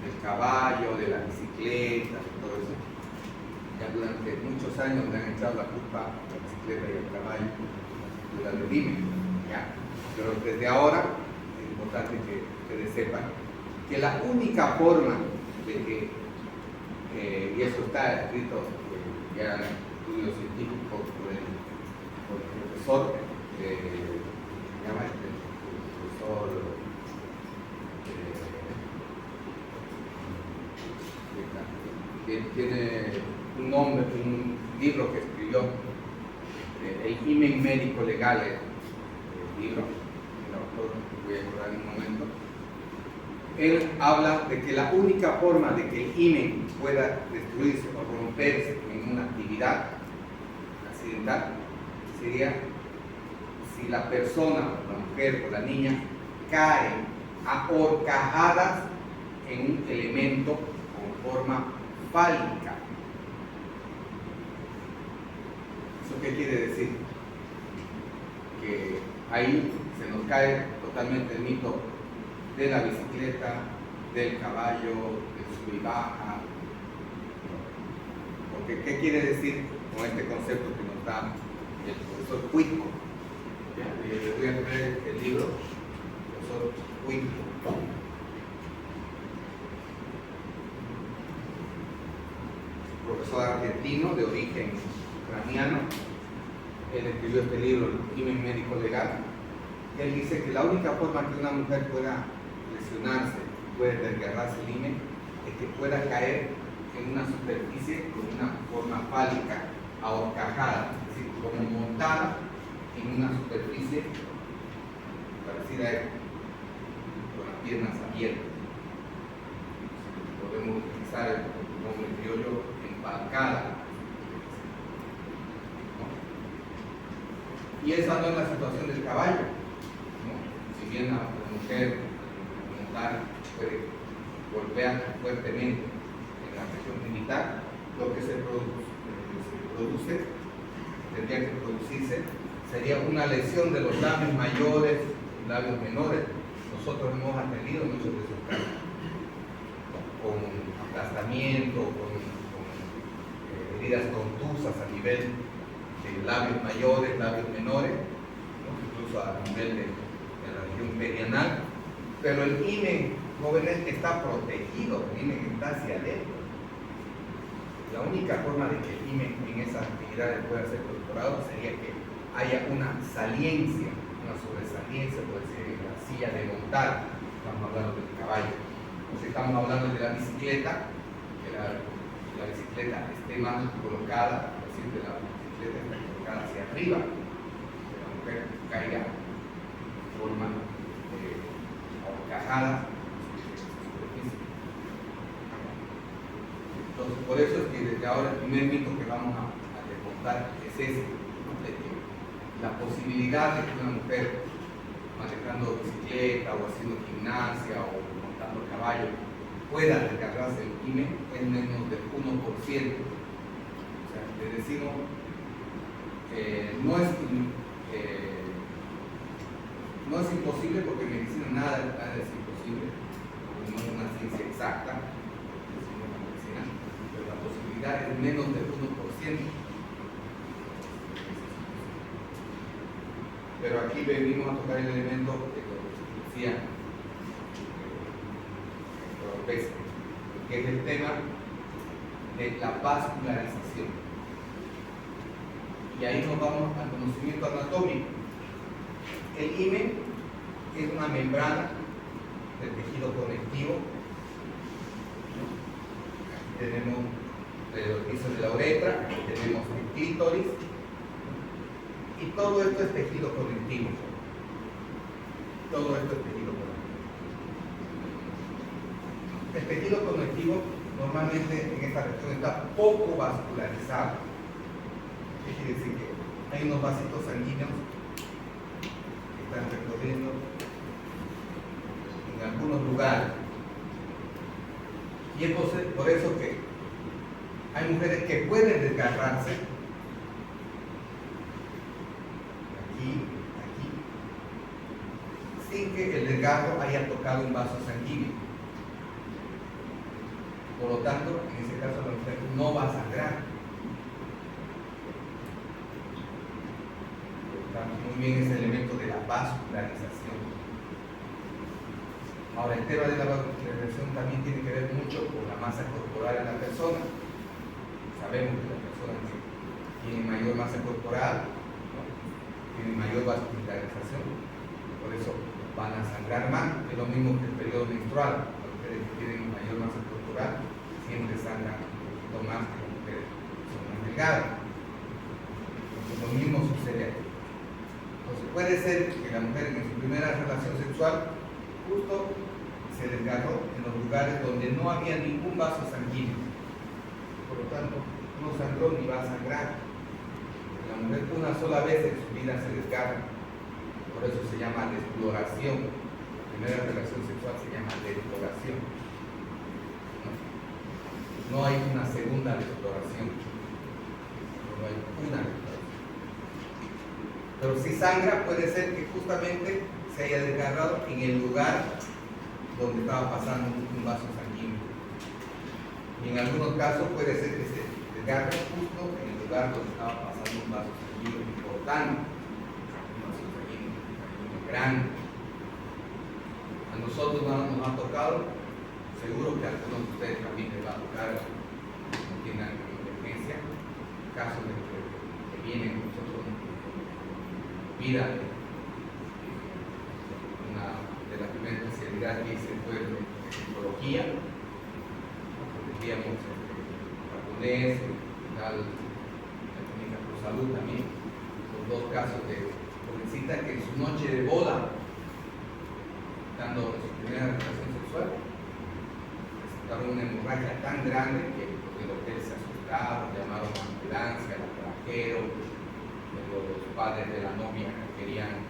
del caballo, de la bicicleta, de todo eso. Ya durante muchos años me han echado la culpa a la bicicleta y al caballo, de la redime, ¿ya? Pero desde ahora es importante que ustedes sepan que la única forma de que, y eso está escrito ya en estudios científicos por el profesor, se llama el profesor que tiene un nombre, un libro que escribió, el Himen Médico Legal, el libro, el autor él habla de que la única forma de que el himen pueda destruirse o romperse en una actividad accidental sería si la persona, la mujer o la niña cae a horcajadas en un elemento con forma fálica. ¿Eso qué quiere decir? Que ahí se nos cae totalmente el mito de la bicicleta, del caballo, del sub y baja. Porque ¿qué quiere decir con este concepto que nos da el profesor Cuitco? Les voy a leer el libro, profesor Cuitco. Profesor argentino de origen ucraniano. Él escribió este libro, El Himen Médico Legal. Él dice que la única forma que una mujer pueda lesionarse, puede desgarrarse el himen, es que pueda caer en una superficie con una forma fálica, ahorcajada, es decir, como montada en una superficie parecida a él, con las piernas abiertas. Podemos utilizar el nombre criollo embarcada. Y esa no es la situación del caballo, ¿no? Si bien la mujer montar puede golpear fuertemente en la región genital, lo que se produce, tendría que producirse, sería una lesión de los labios mayores, labios menores. Nosotros hemos atendido muchos de esos casos, con aplastamiento, con heridas contusas a nivel de labios mayores, labios menores, ¿no? Incluso a nivel de la región perianal, pero el himen, jóvenes, está protegido, el himen está hacia adentro. La única forma de que el himen en esas actividades pueda ser incorporado sería que haya una saliencia, una sobresaliencia, puede ser en la silla de montar, estamos hablando del caballo, o si estamos hablando de la bicicleta, que la bicicleta esté más colocada, es decir, de la bicicleta está colocada hacia arriba, que la mujer caiga de forma ahorcajada. Entonces, por eso es que desde ahora el primer mito que vamos a desmontar es ese, ¿no? De que la posibilidad de que una mujer manejando bicicleta o haciendo gimnasia o montando caballo pueda desgarrarse el himen es menos del 1%. O sea, le decimos no es imposible, porque en medicina nada es imposible, porque no es una ciencia exacta, decimos la medicina, pero la posibilidad es menos del 1%. Pero aquí venimos a tocar el elemento de lo que decía López, que es el tema de la vascularización. Y ahí nos vamos al conocimiento anatómico. El himen es una membrana del tejido conectivo. Aquí tenemos el piso de la uretra, aquí tenemos el clítoris, y todo esto es tejido conectivo. Todo esto es tejido conectivo. El tejido conectivo normalmente en esta región está poco vascularizado. ¿Qué quiere decir? Que hay unos vasitos sanguíneos que están recorriendo en algunos lugares. Y es por eso que hay mujeres que pueden desgarrarse aquí, sin que el desgarro haya tocado un vaso sanguíneo. Por lo tanto, en ese caso la mujer no va a sangrar. Muy bien ese elemento de la vascularización. Ahora, el tema de la vascularización también tiene que ver mucho con la masa corporal de la persona. Sabemos que las personas que tienen mayor masa corporal, ¿no?, tienen mayor vascularización, por eso van a sangrar más. Es lo mismo que el periodo menstrual. Las mujeres que tienen mayor masa corporal siempre sangran un poquito más que las mujeres que son más delgadas. Entonces, lo mismo sucede aquí. Entonces puede ser que la mujer en su primera relación sexual justo se se desgarró en los lugares donde no había ningún vaso sanguíneo. Por lo tanto, no sangró ni va a sangrar. La mujer una sola vez en su vida se desgarra. Por eso se llama desfloración. La primera relación sexual se llama desfloración. No hay una segunda desfloración. No hay una desfloración. Pero si sangra, puede ser que justamente se haya desgarrado en el lugar donde estaba pasando un vaso sanguíneo. Y en algunos casos puede ser que se desgarre justo en el lugar donde estaba pasando un vaso sanguíneo importante, un vaso sanguíneo grande. A nosotros nos ha tocado, seguro que a algunos de ustedes también les va a tocar, no tienen emergencia, casos de que vienen nosotros vida de una de las primeras especialidades que hice fue de psicología. Atendíamos japonés, tal, la clínica por salud también, con 2 casos de jovencita que en su noche de boda, dando su primera relación sexual, presentaron una hemorragia tan grande que el hotel se asustaron, llamaron a la ambulancia, al trajeron, los padres de la novia querían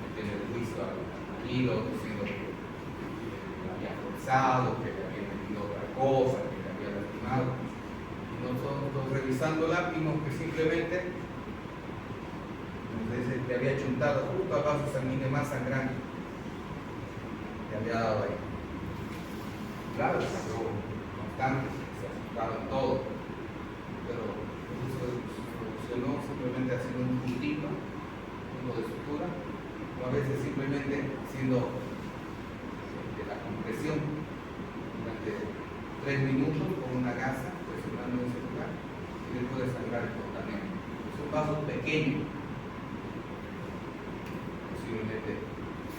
meterle el juicio al marido, diciendo que le había forzado, que le había metido otra cosa, que le había lastimado. Y nosotros revisándola vimos que simplemente le había chuntado justo al vaso sanguíneo más sangrante. Le había dado ahí. Claro, se sacó bastante, se asustaron todos, pero eso solucionó simplemente haciendo un puntito, punto de sutura, o a veces simplemente haciendo la compresión durante 3 minutos con una gasa, presionando en ese lugar, y después de sangrar espontáneamente. Son vasos pequeños, posiblemente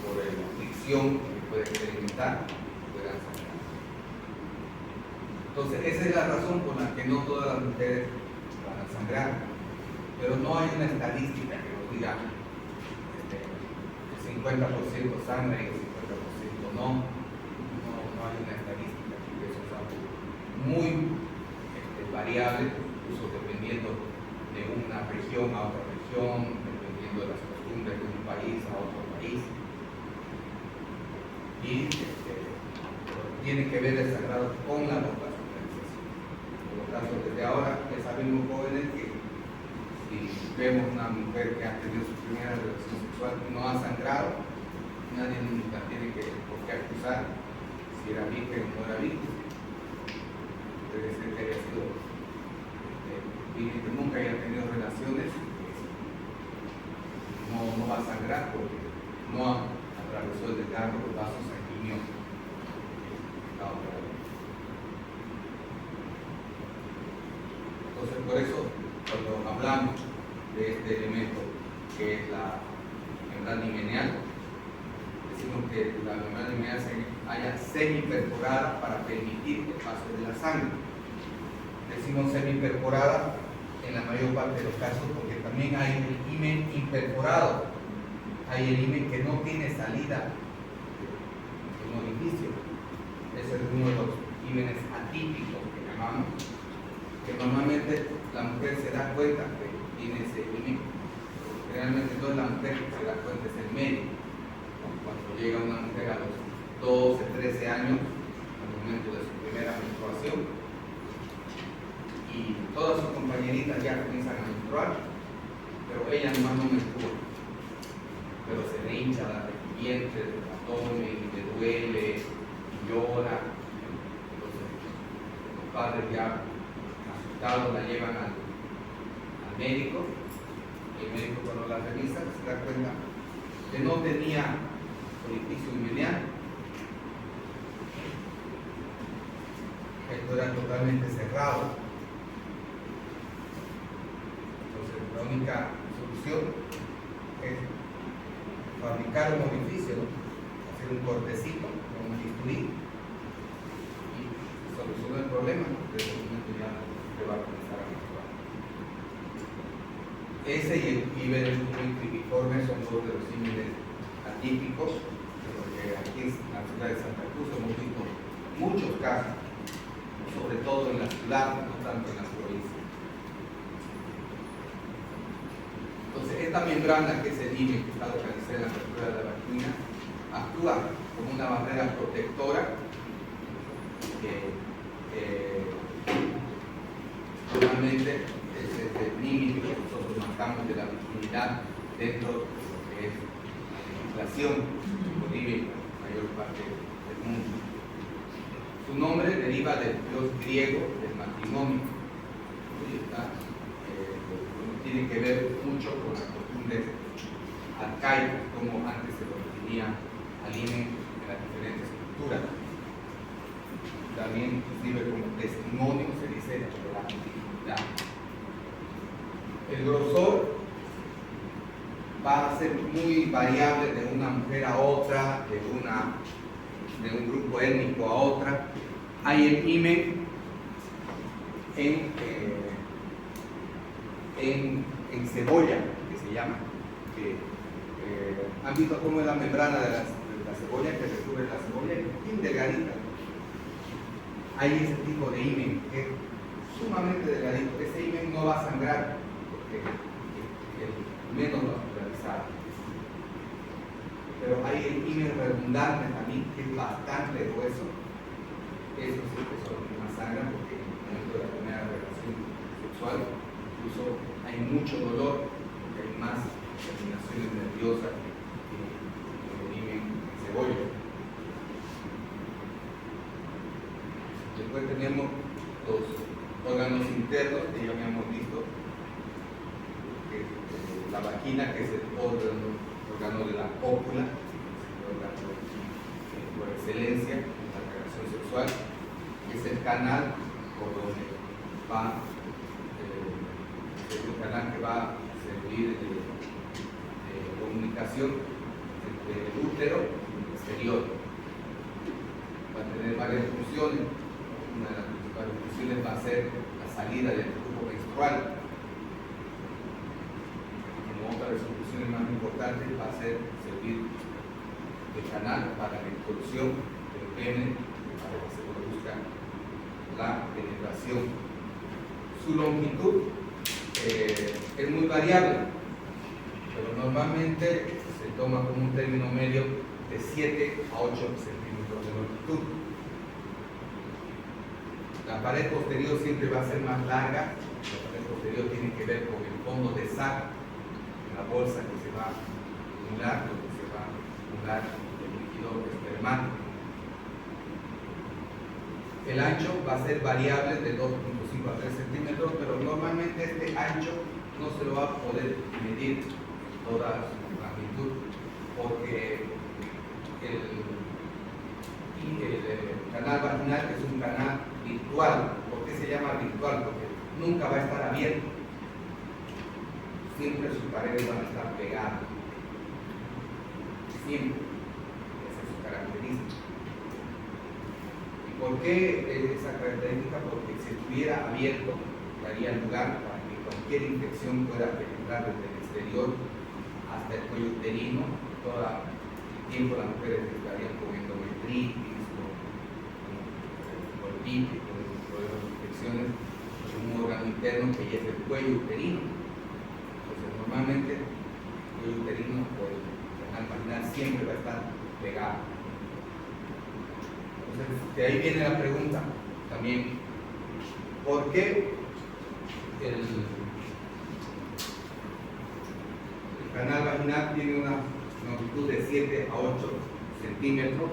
por la fricción que puede experimentar, puedan sangrar. Entonces, esa es la razón por la que no todas las mujeres van a sangrar, pero no hay una estadística que nos diga el 50% sangra y el 50% no. No hay una estadística, porque eso es algo muy variable, incluso dependiendo de una región a otra región, dependiendo de las costumbres de un país a otro país. Y tiene que ver el sagrado con la organización. Por lo tanto, desde ahora ya sabemos, jóvenes, que si vemos una mujer que ha tenido su primera relación sexual y no ha sangrado, nadie nunca tiene por qué acusar si era virgen o no era virgen. Debe ser que haya sido virgen, que nunca haya tenido relaciones, no va a sangrar porque no atravesó el desgarro de los vasos sanguíneos. Entonces, por eso, cuando hablamos de este elemento que es la membrana himeneal, decimos que la membrana himeneal se haya semi-perforada para permitir el paso de la sangre. Decimos semi-perforada en la mayor parte de los casos porque también hay el himen imperforado. Hay el himen que no tiene salida de un orificio. Ese es uno de los himenes atípicos que llamamos, que normalmente la mujer se da cuenta que tiene ese himen. Realmente no es la mujer que se da cuenta, es el médico. Cuando llega una mujer a los 12, 13 años, al momento de su primera menstruación, y todas sus compañeritas ya comienzan a menstruar, pero ella nomás no menstrua, pero se le hincha la recipiente del abdomen, y le duele, y llora. Entonces, los padres ya asustados la llevan al médico, y el médico cuando la revisa se da cuenta que no tenía orificio himeneal. Esto era totalmente cerrado. Entonces, la única solución es fabricar un orificio, ¿no? Hacer un cortecito con un bisturí y solucionar el problema, ¿no? Desde ese momento ya se va a comenzar a menstruar. Ese y el himen cribiforme son dos de los hímenes atípicos, porque aquí en la ciudad de Santa Cruz hemos visto muchos casos, sobre todo en la ciudad, no tanto en las provincias. Entonces, esta membrana que es el IME, que está localizada en la apertura de la vagina, actúa como una barrera protectora que normalmente es el límite que nosotros marcamos de la virginidad dentro de lo que es la legislación que prohíbe en la mayor parte del mundo. Su nombre deriva del dios griego del matrimonio. Tiene que ver mucho con las costumbres arcaicas, como antes se lo definía al IME en las diferentes culturas. También sirve como testimonio, se dice, de la antigüedad. El grosor va a ser muy variable de una mujer a otra, de un grupo étnico a otra. Hay el IME en cebolla, que se llama. ¿Han visto cómo es la membrana de la cebolla que recubre la cebolla? Es bien delgadita. Hay ese tipo de IME que es sumamente delgadito. Ese IME no va a sangrar porque es menos naturalizado. Pero hay el IME redundante también, que es bastante grueso. Eso sí que son los que más sangran porque en el momento de la primera relación sexual incluso hay mucho dolor porque hay más terminaciones nerviosas que el IME en cebolla. Después tenemos los órganos internos que ya habíamos visto, que es la vagina, que es el órgano de la cópula, el órgano por excelencia en la relación sexual, que es el canal por donde va, es el canal que va a servir de comunicación entre el útero y el exterior. Va a tener varias funciones. Una de las principales funciones va a ser la salida del flujo menstrual. Como otra de sus funciones más importantes va a ser servir de canal para la introducción del pene, para que se produzca la penetración. Su longitud es muy variable, pero normalmente se toma como un término medio de 7 a 8 centímetros de longitud. La pared posterior siempre va a ser más larga. La pared posterior tiene que ver con el fondo de saco, la bolsa que se va a acumular, donde se va a acumular el líquido espermático. El ancho va a ser variable de 2.5 a 3 centímetros, pero normalmente este ancho no se lo va a poder medir toda su magnitud, porque el canal vaginal es un canal virtual. ¿Por qué se llama virtual? Porque nunca va a estar abierto. Siempre sus paredes van a estar pegadas. Siempre. Esa es su característica. ¿Y por qué esa característica? Porque si estuviera abierto, daría lugar para que cualquier infección pueda penetrar desde el exterior hasta el cuello uterino. Todo el tiempo las mujeres estarían con endometritis, con infecciones en un órgano interno que ya es el cuello uterino. Entonces, normalmente el cuello uterino o el canal vaginal siempre va a estar pegado. Entonces, de ahí viene la pregunta también: ¿por qué el canal vaginal tiene una longitud de 7 a 8 centímetros?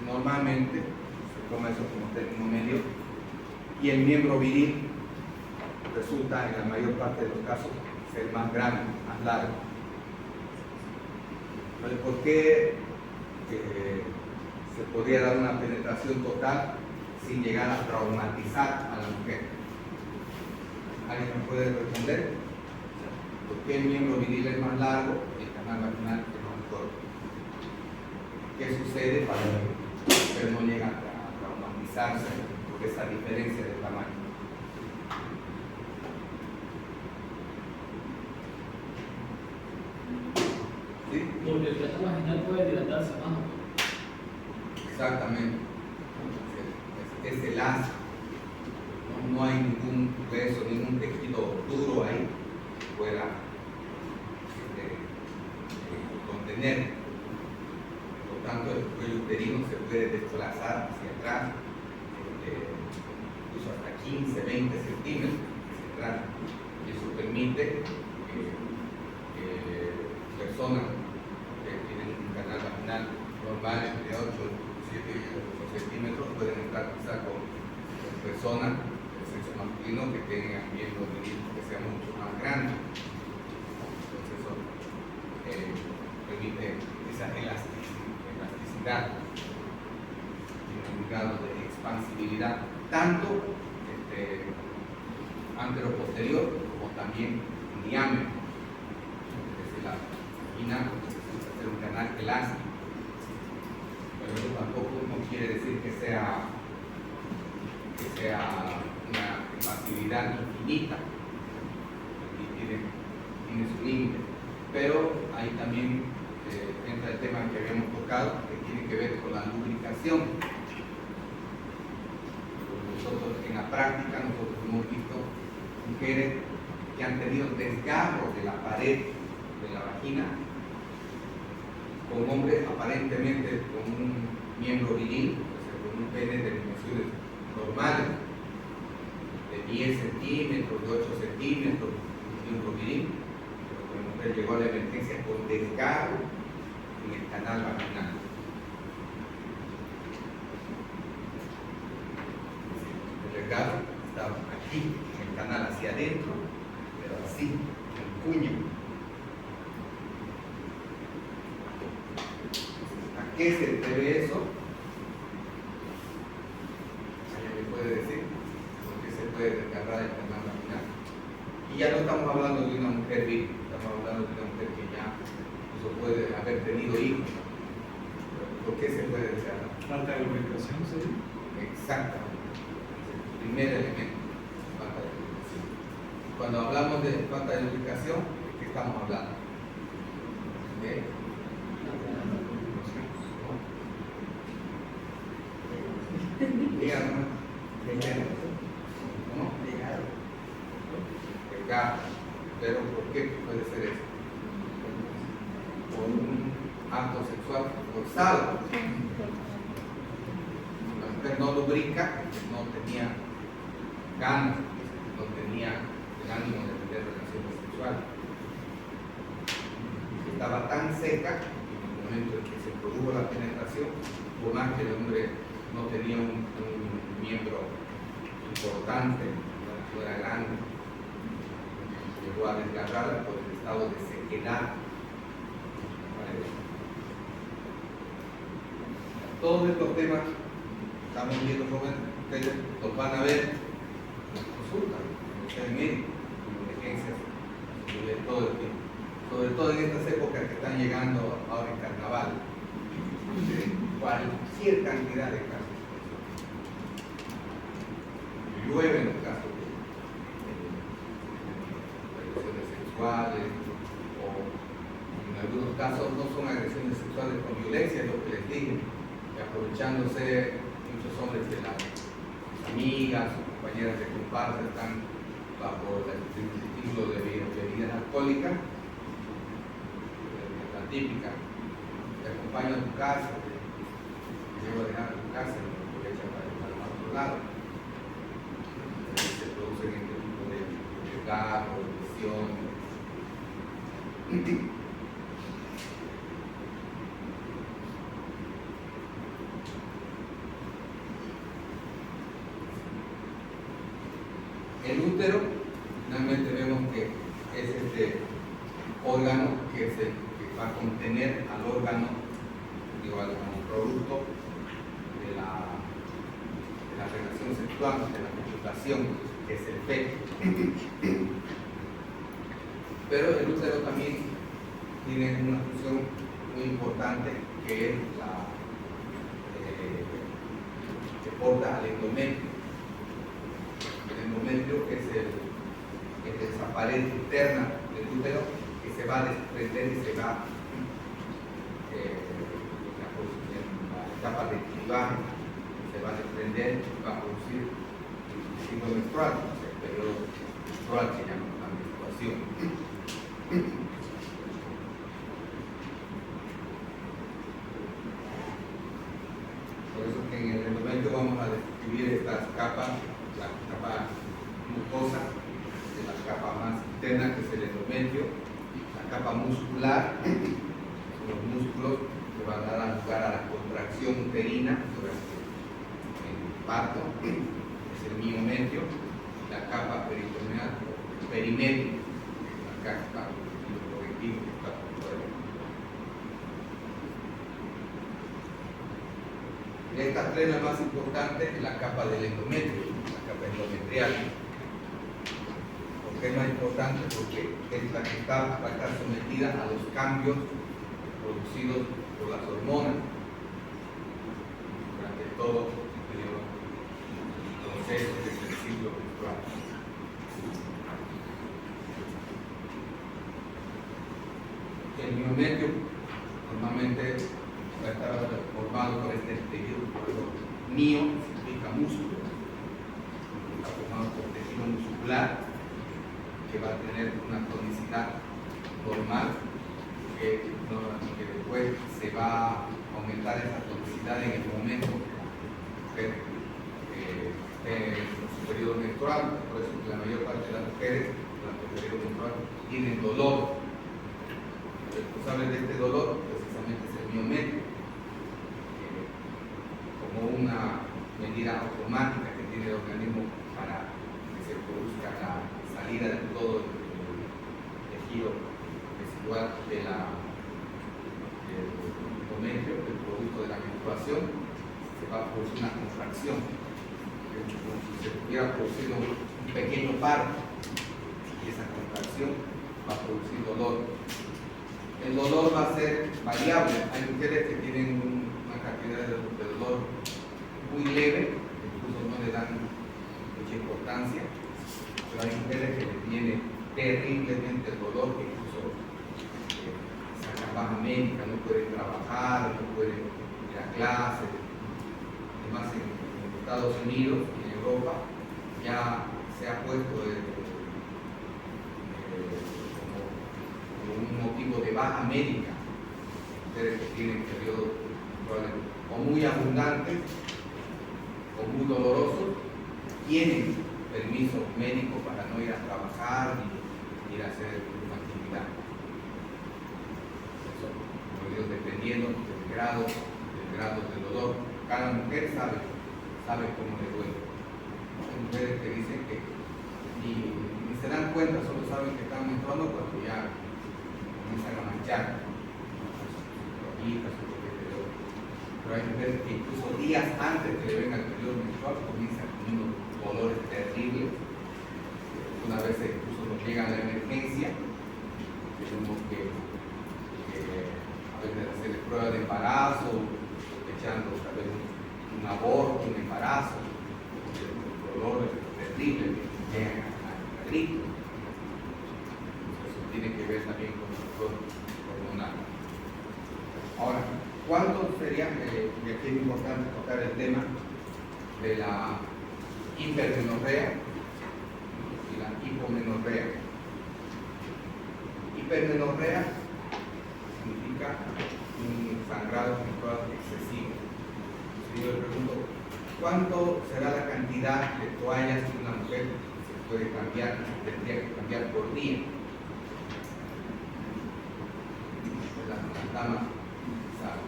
Normalmente toma eso como término medio, y el miembro viril resulta en la mayor parte de los casos ser más grande, más largo. Entonces, ¿por qué se podría dar una penetración total sin llegar a traumatizar a la mujer? ¿Alguien me puede responder? ¿Por qué el miembro viril es más largo y el canal vaginal es más corto? ¿Qué sucede para que la mujer no llegue a traumatizarse por esa diferencia de tamaño? ¿Sí? Porque el canal vaginal puede dilatarse más. Exactamente. es el asa. No hay ningún hueso, ningún tejido duro ahí que pueda contener. Por lo tanto, el cuello uterino se puede desplazar hacia atrás, incluso hasta 15, 20 centímetros hacia atrás. Y eso permite que personas que tienen un canal vaginal normal entre 8, 7 y 8 centímetros pueden estar quizá con personas del sexo masculino que tengan miembros viril que sean mucho más grandes. Entonces eso permite esa elasticidad y un grado de expansibilidad, tanto antero-posterior como también diámetro. Es decir, la vagina necesita ser un canal elástico, pero eso tampoco no quiere decir que sea una facilidad infinita, y tiene su límite. Pero ahí también entra el tema que habíamos tocado, que tiene que ver con la lubricación. Nosotros en la práctica hemos visto mujeres que han tenido desgarros de la pared de la vagina, con hombres aparentemente con un miembro viril, o sea, con un pene de dimensiones normales, de 10 centímetros, de 8 centímetros, un miembro viril, pero que la mujer llegó a la emergencia con desgarro en el canal vaginal. El desgarro estaba aquí, en el canal hacia adentro, pero así, en cuña. ¿A qué se debe eso? ¿Alguien me puede decir? ¿Por qué se puede desgarrar el canal vaginal? Y ya no estamos hablando de una mujer virgen, estamos hablando de una mujer que ya incluso puede haber tenido hijos. ¿Por qué se puede desgarrar? Falta de lubricación, ¿sí? Exactamente. El primer elemento, falta de lubricación. Cuando hablamos de falta de lubricación, ¿de qué estamos hablando? Díganos. ¿Cómo? Desgarro. Pero ¿por qué puede ser eso? Por un acto sexual forzado. La mujer no lubrica, no tenía ganas, no tenía el ánimo de tener relaciones sexuales. Estaba tan seca en el momento en que se produjo la penetración, por más que el hombre no tenía un miembro importante, no era grande, llegó a desgarrarla por el estado de sequedad. Todos estos temas estamos viendo jóvenes, ustedes los van a ver en las consultas, en los médicos, en emergencias, todo el tiempo. Sobre todo en estas épocas que están llegando ahora en carnaval, cualquier cantidad de casos. Llueven los casos de agresiones sexuales, o en algunos casos no son agresiones sexuales con violencia, es lo que les dije, que aprovechándose muchos hombres de las amigas o compañeras de comparsa están bajo el título de bebidas alcohólicas. La típica, te acompaño a tu casa, te llevo a dejar a tu casa y me aprovecha para el otro lado. Se producen este tipo de desgarros, lesiones. El útero, finalmente vemos que es este órgano que va a contener al órgano, digo, al producto de la relación sexual, de la copulación, que es el feto. Pero el útero también tiene una función muy importante, que es la que porta al endometrio. El endometrio es esa pared interna del útero que se va a desprender y se va en la etapa de clivaje, se va a desprender depender, va a producir el ciclo menstrual, o sea, el periodo menstrual que llamamos la menstruación. Por eso que en el endometrio vamos a describir estas capas, la capa mucosa, de la capa más interna que es el endometrio, la capa muscular, los músculos que van a dar lugar a la contracción uterina durante el parto, es el miometrio, la capa peritoneal, perimetrio, la capa correctivo que está por fuera. De estas tres, la más importante es la capa del endometrio, la capa endometrial. ¿Por qué es más importante? Porque es la que va a estar sometida a los cambios producidos por las hormonas durante todo el periodo proceso del ciclo menstrual. El miometrio normalmente va a estar formado por este tejido, mio significa músculo, está formado por tejido muscular que va a tener una tonicidad normal, que después se va a aumentar esa tonicidad en el momento que esté en su periodo menstrual. Por eso que la mayor parte de las mujeres durante el periodo menstrual tienen dolor. El responsable de este dolor precisamente es el miometrio, como una medida automática que tiene el organismo para que se produzca la salida de todo el tejido residual del endometrio, el producto de la menstruación, se va a producir una contracción, como si se hubiera producido un pequeño parto, y esa contracción va a producir dolor. El dolor va a ser variable. Hay mujeres que tienen una cantidad de dolor muy leve, incluso no le dan mucha importancia, pero hay mujeres que les viene terriblemente el dolor, que incluso sacan baja médica, no pueden trabajar, no pueden ir a clases. Además, en Estados Unidos y en Europa ya se ha puesto como un motivo de baja médica. Ustedes que tienen periodos o muy abundantes o muy dolorosos, tienen permiso médico para no ir a trabajar ni ir a hacer una actividad. Eso, dependiendo del grado del dolor. Cada mujer sabe cómo le duele. Hay mujeres que dicen que ni se dan cuenta, solo saben que están menstruando cuando ya comienzan a manchar sus rojitas, sus dolor. Pero hay mujeres que incluso días antes que le venga el periodo menstrual comienzan con unos dolores terribles. Una vez incluso nos llega a la emergencia, tenemos que a veces hacer pruebas de embarazo, sospechando tal vez un aborto, un embarazo, el dolor terrible que llegan a grito. Eso tiene que ver también con el factor hormonal. Ahora, ¿cuánto sería, y aquí es importante tocar el tema de la hipermenorrea y la hipomenorrea? Hipermenorrea significa un sangrado menstrual excesivo. Si yo le pregunto, ¿cuánto será la cantidad de toallas que una mujer se puede cambiar, tendría que cambiar por día? Las damas saben.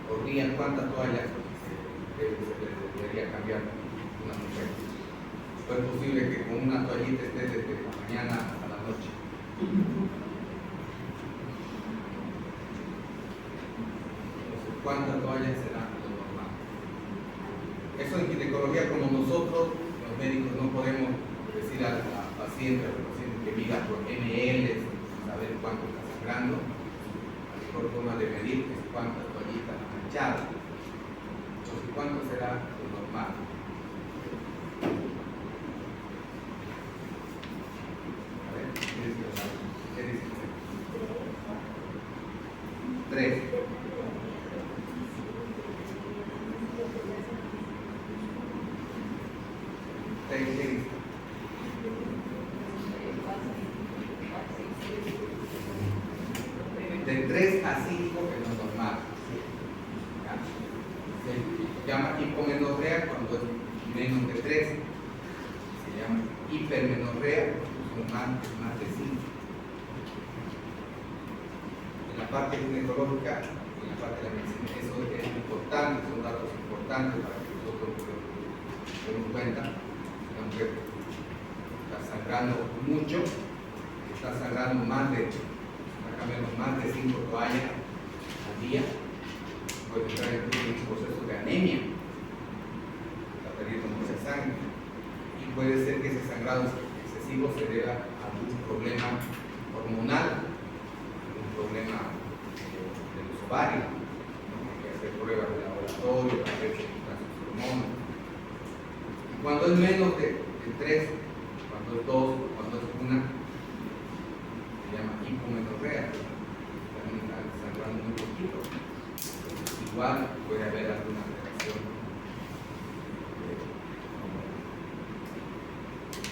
Por día, ¿cuántas toallas se debería cambiar una mujer? ¿O es posible que con una toallita esté desde la mañana hasta la noche? Entonces, ¿cuántas toallas será lo normal? Eso en ginecología, como nosotros, los médicos, no podemos decir a la paciente que mida por ml, saber cuánto está sangrando. La mejor forma de medir es cuántas toallitas manchadas. Entonces, ¿cuánto será lo normal? A ver, ¿qué dice usted? 3. ¿Qué dice? De 3 a 5 es lo normal. ¿Ya? Se llama hipomenorrea cuando es menos de 3. Se llama hipermenorrea cuando es más de 5. En la parte ginecológica, en la parte de la medicina, eso es importante, son datos importantes para que nosotros nos demos cuenta. La mujer está sangrando mucho, está sangrando más de 5 toallas al día, puede entrar en un proceso de anemia, está perdiendo mucha sangre, y puede ser que ese sangrado excesivo se deba a algún problema hormonal, algún problema de los ovarios, ¿no? Hay que hacer pruebas de laboratorio para ver si están sus hormonas. Y cuando es menos de 3, cuando es 2, cuando es 1, se llama hipomenorrea, también está sangrando muy poquito. Igual puede haber alguna alteración.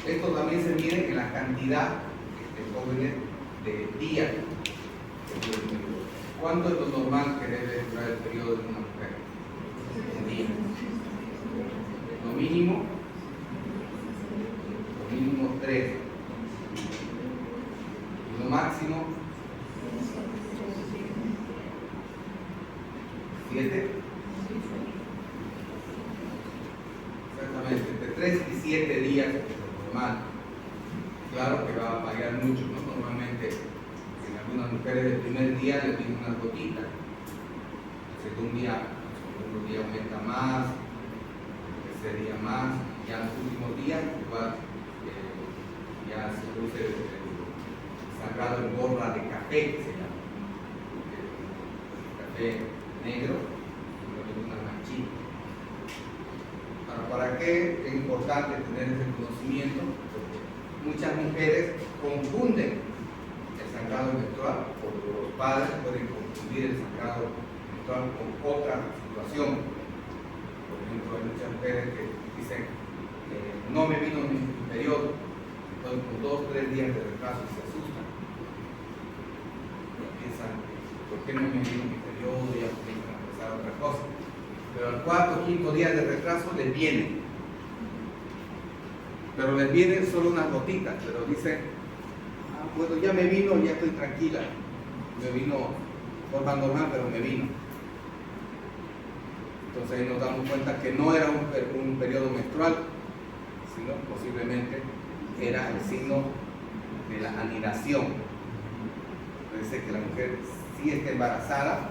Esto también se mide en la cantidad de jóvenes de días. ¿Cuánto es lo normal que debe durar el periodo de una mujer? Un día. Lo mínimo 3. Lo máximo 7. Exactamente, entre 3 y 7 días es lo normal. Claro que va a variar mucho, ¿no? Normalmente en algunas mujeres el primer día les viene unas gotitas, el segundo día aumenta más, el tercer día más, y ya los últimos días igual ya se produce el sangrado en borra de café, que se llama café negro, una manchita. ¿Para qué es importante tener ese conocimiento? Porque muchas mujeres confunden el sangrado menstrual, porque los padres pueden confundir el sangrado menstrual con otra situación. Por ejemplo, hay muchas mujeres que dicen no me vino mi periodo, entonces con 2 o 3 días de retraso se asustan. Piensan, ¿por qué no me vino mi periodo? Ya comienzan a pensar otra cosa. Pero al 4 o 5 días de retraso les viene. Pero les vienen solo unas gotitas, pero dicen, bueno, ya me vino, ya estoy tranquila. Me vino forma normal, pero me vino. Entonces ahí nos damos cuenta que no era un periodo menstrual, sino posiblemente era el signo de la anidación. Puede ser que la mujer sí esté embarazada,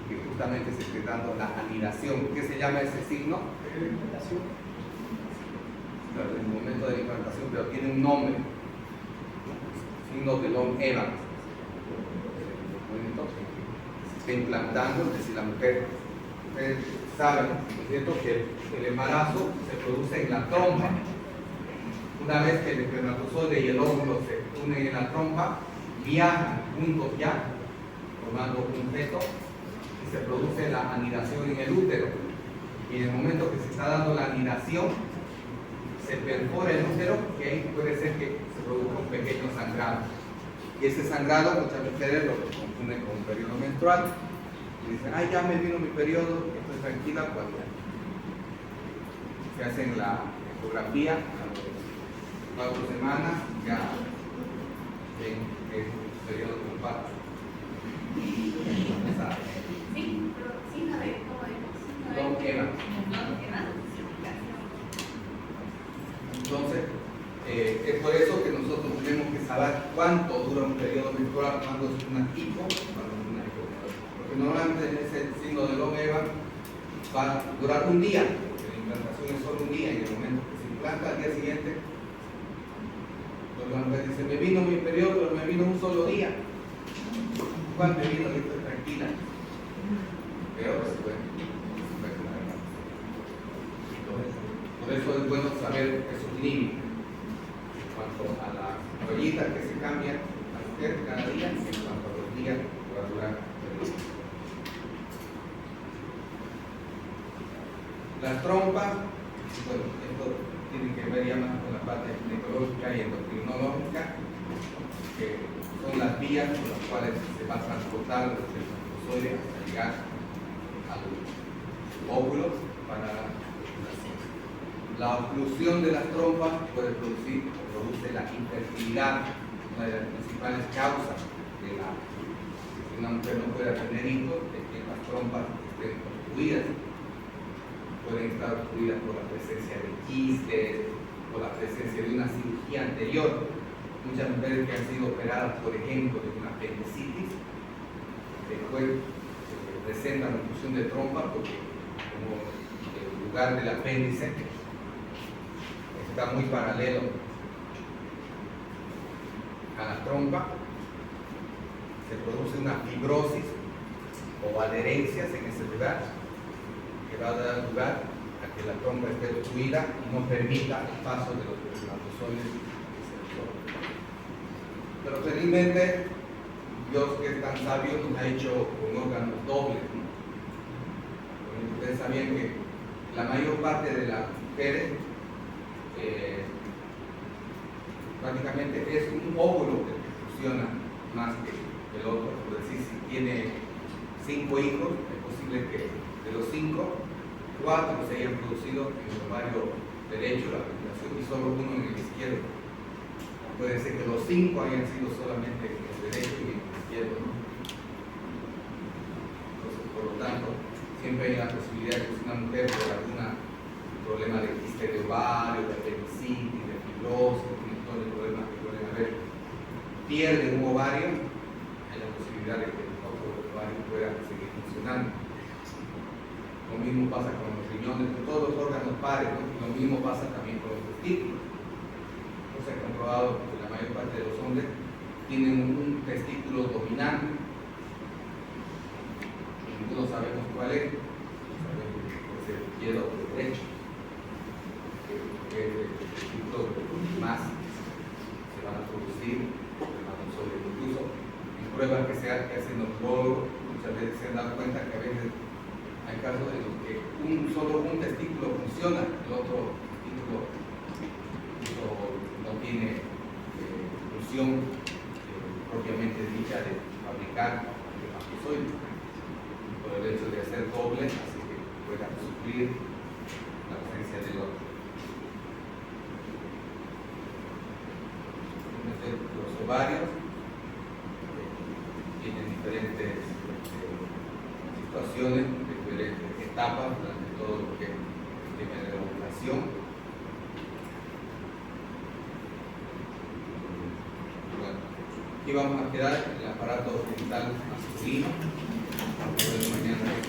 que justamente se esté dando la anidación. ¿Qué se llama ese signo? Claro, en el momento de la implantación, pero tiene un nombre, signo de Long-Evans. Se está implantando, es decir, la mujer, ustedes saben, ¿no es cierto?, que el embarazo se produce en la trompa. Una vez que el espermatozoide y el óvulo se unen en la trompa, viajan juntos ya, formando un feto, y se produce la anidación en el útero. Y en el momento que se está dando la anidación, se perfora el útero, y ahí puede ser que se produzca un pequeño sangrado. Y ese sangrado muchas mujeres lo confunden con un periodo menstrual. Y dicen, ay, ya me vino mi periodo, estoy tranquila. Cuando se hacen la ecografía, a las 4 semanas, ya ven que es un periodo compacto. Sí, pero sin saber cómo es. Long-Evans. Entonces, es por eso que nosotros tenemos que saber cuánto dura un periodo menstrual, cuando es una hipo, cuando es una hipo. Porque normalmente ese signo de Long-Evans va a durar un día, porque la implantación es solo un día, y en el momento que se implanta al día siguiente, la mujer dice, me vino mi periodo, pero me vino un solo día. ¿Cuál me vino? Y estoy tranquila. Pero pues bueno. Por eso es bueno saber esos límites en cuanto a las toallitas que se cambian a mujer cada día y en cuanto a los días que va a durar el periodo. Las trompas, bueno, esto tiene que ver ya más con la parte ginecológica y endocrinológica, que son las vías por las cuales se va a transportar los espermatozoides hasta llegar al óvulo para la fecundación. La oclusión de las trompas produce la infertilidad, una de las principales causas de que una mujer no pueda tener hijos, es que las trompas estén obstruidas. Pueden estar obstruidas por la presencia de quistes, por la presencia de una cirugía anterior. Muchas mujeres que han sido operadas, por ejemplo, de una apendicitis, después presentan oclusión de trompa porque como el lugar del apéndice está muy paralelo a la trompa, se produce una fibrosis o adherencias en ese lugar que va a dar lugar a que la trompa esté obstruida y no permita el paso de los espermatozoides que se absorben. Pero felizmente Dios, que es tan sabio, nos ha hecho con órganos dobles, ¿no? Ustedes sabían que la mayor parte de las mujeres prácticamente es un óvulo que funciona más que el otro. Por decir, si tiene 5 hijos, es posible que de los 5, 4 se hayan producido en el ovario derecho, la fecundación, y solo uno en el izquierdo. Puede ser que los 5 hayan sido solamente en el derecho y en el izquierdo, ¿no? Entonces, por lo tanto, siempre hay la posibilidad de que si una mujer por algún problema de quiste de ovario, de apendicitis, de fibrosis, un montón de problemas que pueden haber, pierde un ovario, hay la posibilidad de que el otro ovario pueda seguir funcionando. Lo mismo pasa con los riñones, con todos los órganos pares, ¿no? Lo mismo pasa también con los testículos. Se ha comprobado que la mayor parte de los hombres tienen un testículo dominante. Ninguno sabemos cuál es, no sabemos si es el izquierdo o el derecho. El testículo más se van a producir espermatozoides. Incluso en pruebas que se hacen los biólogos, muchas veces se han dado cuenta que a veces hay casos en los que solo un testículo funciona, el otro testículo no tiene función propiamente dicha de fabricar espermatozoides, por el hecho de hacer doble, así que pueda suplir la ausencia del otro. Entonces, los ovarios tienen diferentes situaciones, diferentes etapas durante todo lo que es el tema de la ovulación. Bueno, aquí vamos a quedar en el aparato genital masculino. Mañana es